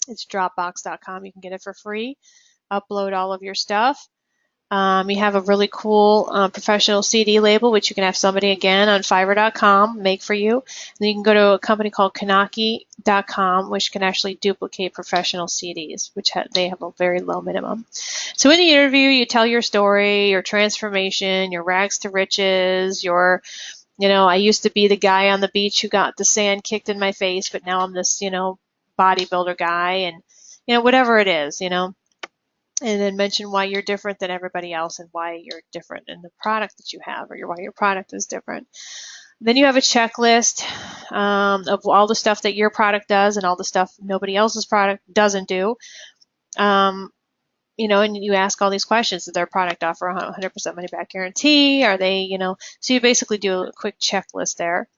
It's dropbox.com. You can get it for free. Upload all of your stuff. You have a really cool professional CD label, which you can have somebody, again, on Fiverr.com make for you. And then you can go to a company called Kanaki.com, which can actually duplicate professional CDs, which they have a very low minimum. So in the interview, you tell your story, your transformation, your rags to riches, I used to be the guy on the beach who got the sand kicked in my face, but now I'm this, bodybuilder guy, and, whatever it is, and then mention why you're different than everybody else and why you're different in the product that you have, or why your product is different. Then you have a checklist of all the stuff that your product does and all the stuff nobody else's product doesn't do. And you ask all these questions. Does their product offer 100% money back guarantee? Are they, so you basically do a quick checklist there.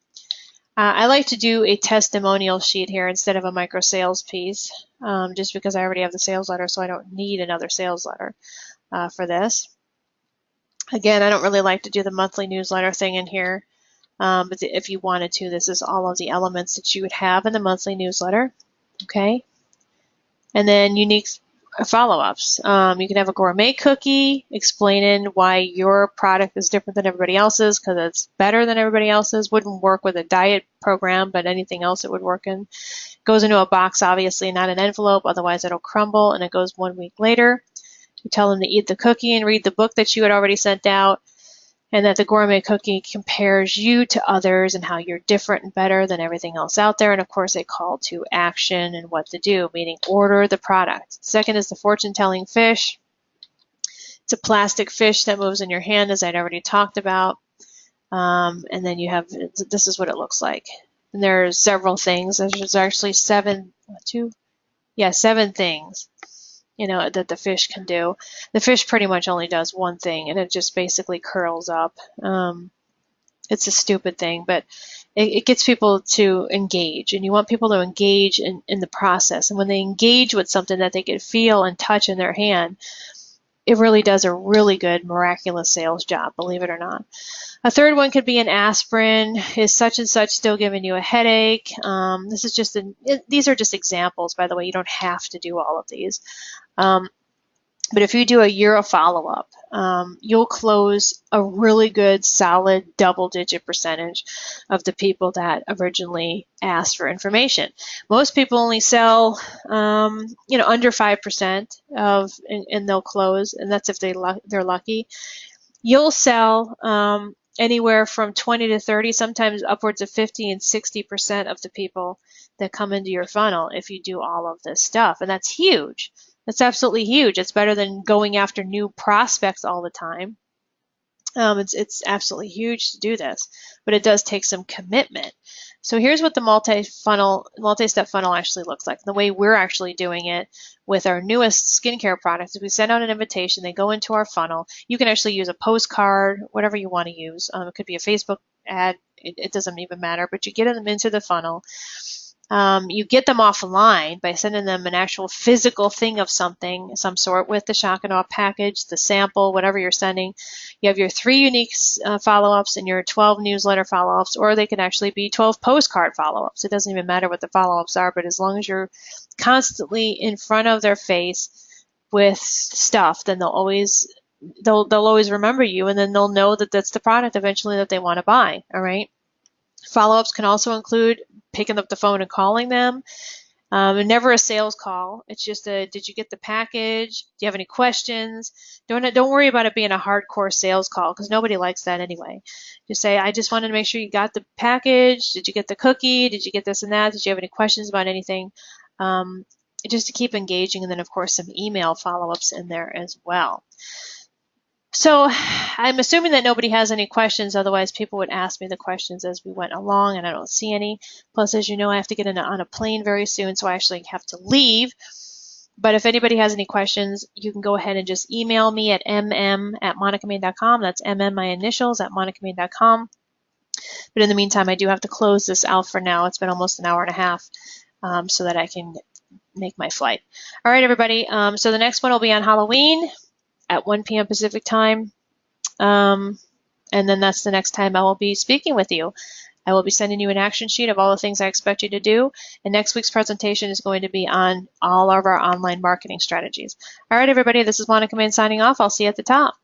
I like to do a testimonial sheet here instead of a micro sales piece, just because I already have the sales letter, so I don't need another sales letter for this. Again, I don't really like to do the monthly newsletter thing in here, but if you wanted to, this is all of the elements that you would have in the monthly newsletter. Okay, and then unique follow-ups. You can have a gourmet cookie explaining why your product is different than everybody else's because it's better than everybody else's. Wouldn't work with a diet program, but anything else it would work in. Goes into a box, obviously, not an envelope, otherwise it'll crumble, and it goes 1 week later. You tell them to eat the cookie and read the book that you had already sent out, and that the gourmet cookie compares you to others and how you're different and better than everything else out there. And of course, a call to action and what to do, meaning order the product. Second is the fortune-telling fish. It's a plastic fish that moves in your hand, as I'd already talked about. And then you have, this is what it looks like. And there's several things. There's actually seven things, that the fish can do. The fish pretty much only does one thing, and it just basically curls up. It's a stupid thing, but it gets people to engage, and you want people to engage in the process. And when they engage with something that they can feel and touch in their hand, it really does a really good, miraculous sales job, believe it or not. A third one could be an aspirin. Is such and such still giving you a headache? These are just examples, by the way. You don't have to do all of these. But if you do a year of follow-up, you'll close a really good, solid, double-digit percentage of the people that originally asked for information. Most people only sell, under 5% and they'll close, and that's if they're lucky. You'll sell anywhere from 20 to 30, sometimes upwards of 50 and 60% of the people that come into your funnel if you do all of this stuff, and that's huge. That's absolutely huge. It's better than going after new prospects all the time. It's absolutely huge to do this, but it does take some commitment. So here's what the multi-step funnel actually looks like. The way we're actually doing it with our newest skincare products is we send out an invitation. They go into our funnel. You can actually use a postcard, whatever you want to use. It could be a Facebook ad. It doesn't even matter, but you get them into the funnel. You get them offline by sending them an actual physical thing of something, some sort, with the shock and awe package, the sample, whatever you're sending. You have your 3 unique follow-ups and your 12 newsletter follow-ups, or they can actually be 12 postcard follow-ups. It doesn't even matter what the follow-ups are, but as long as you're constantly in front of their face with stuff, then they'll always remember you, and then they'll know that that's the product eventually that they want to buy. All right. Follow-ups can also include picking up the phone and calling them. And never a sales call. It's just did you get the package? Do you have any questions? Don't worry about it being a hardcore sales call, because nobody likes that anyway. Just say, I just wanted to make sure you got the package. Did you get the cookie? Did you get this and that? Did you have any questions about anything? Just to keep engaging, and then of course some email follow-ups in there as well. So I'm assuming that nobody has any questions. Otherwise, people would ask me the questions as we went along, and I don't see any. Plus, as you know, I have to get on a plane very soon, so I actually have to leave. But if anybody has any questions, you can go ahead and just email me at mm@monicamain.com. That's my initials, @monicamain.com. But in the meantime, I do have to close this out for now. It's been almost an hour and a half, so that I can make my flight. All right, everybody. So the next one will be on Halloween at 1 p.m. Pacific time. And then that's the next time I will be speaking with you. I will be sending you an action sheet of all the things I expect you to do. And next week's presentation is going to be on all of our online marketing strategies. All right, everybody, this is Monica Main signing off. I'll see you at the top.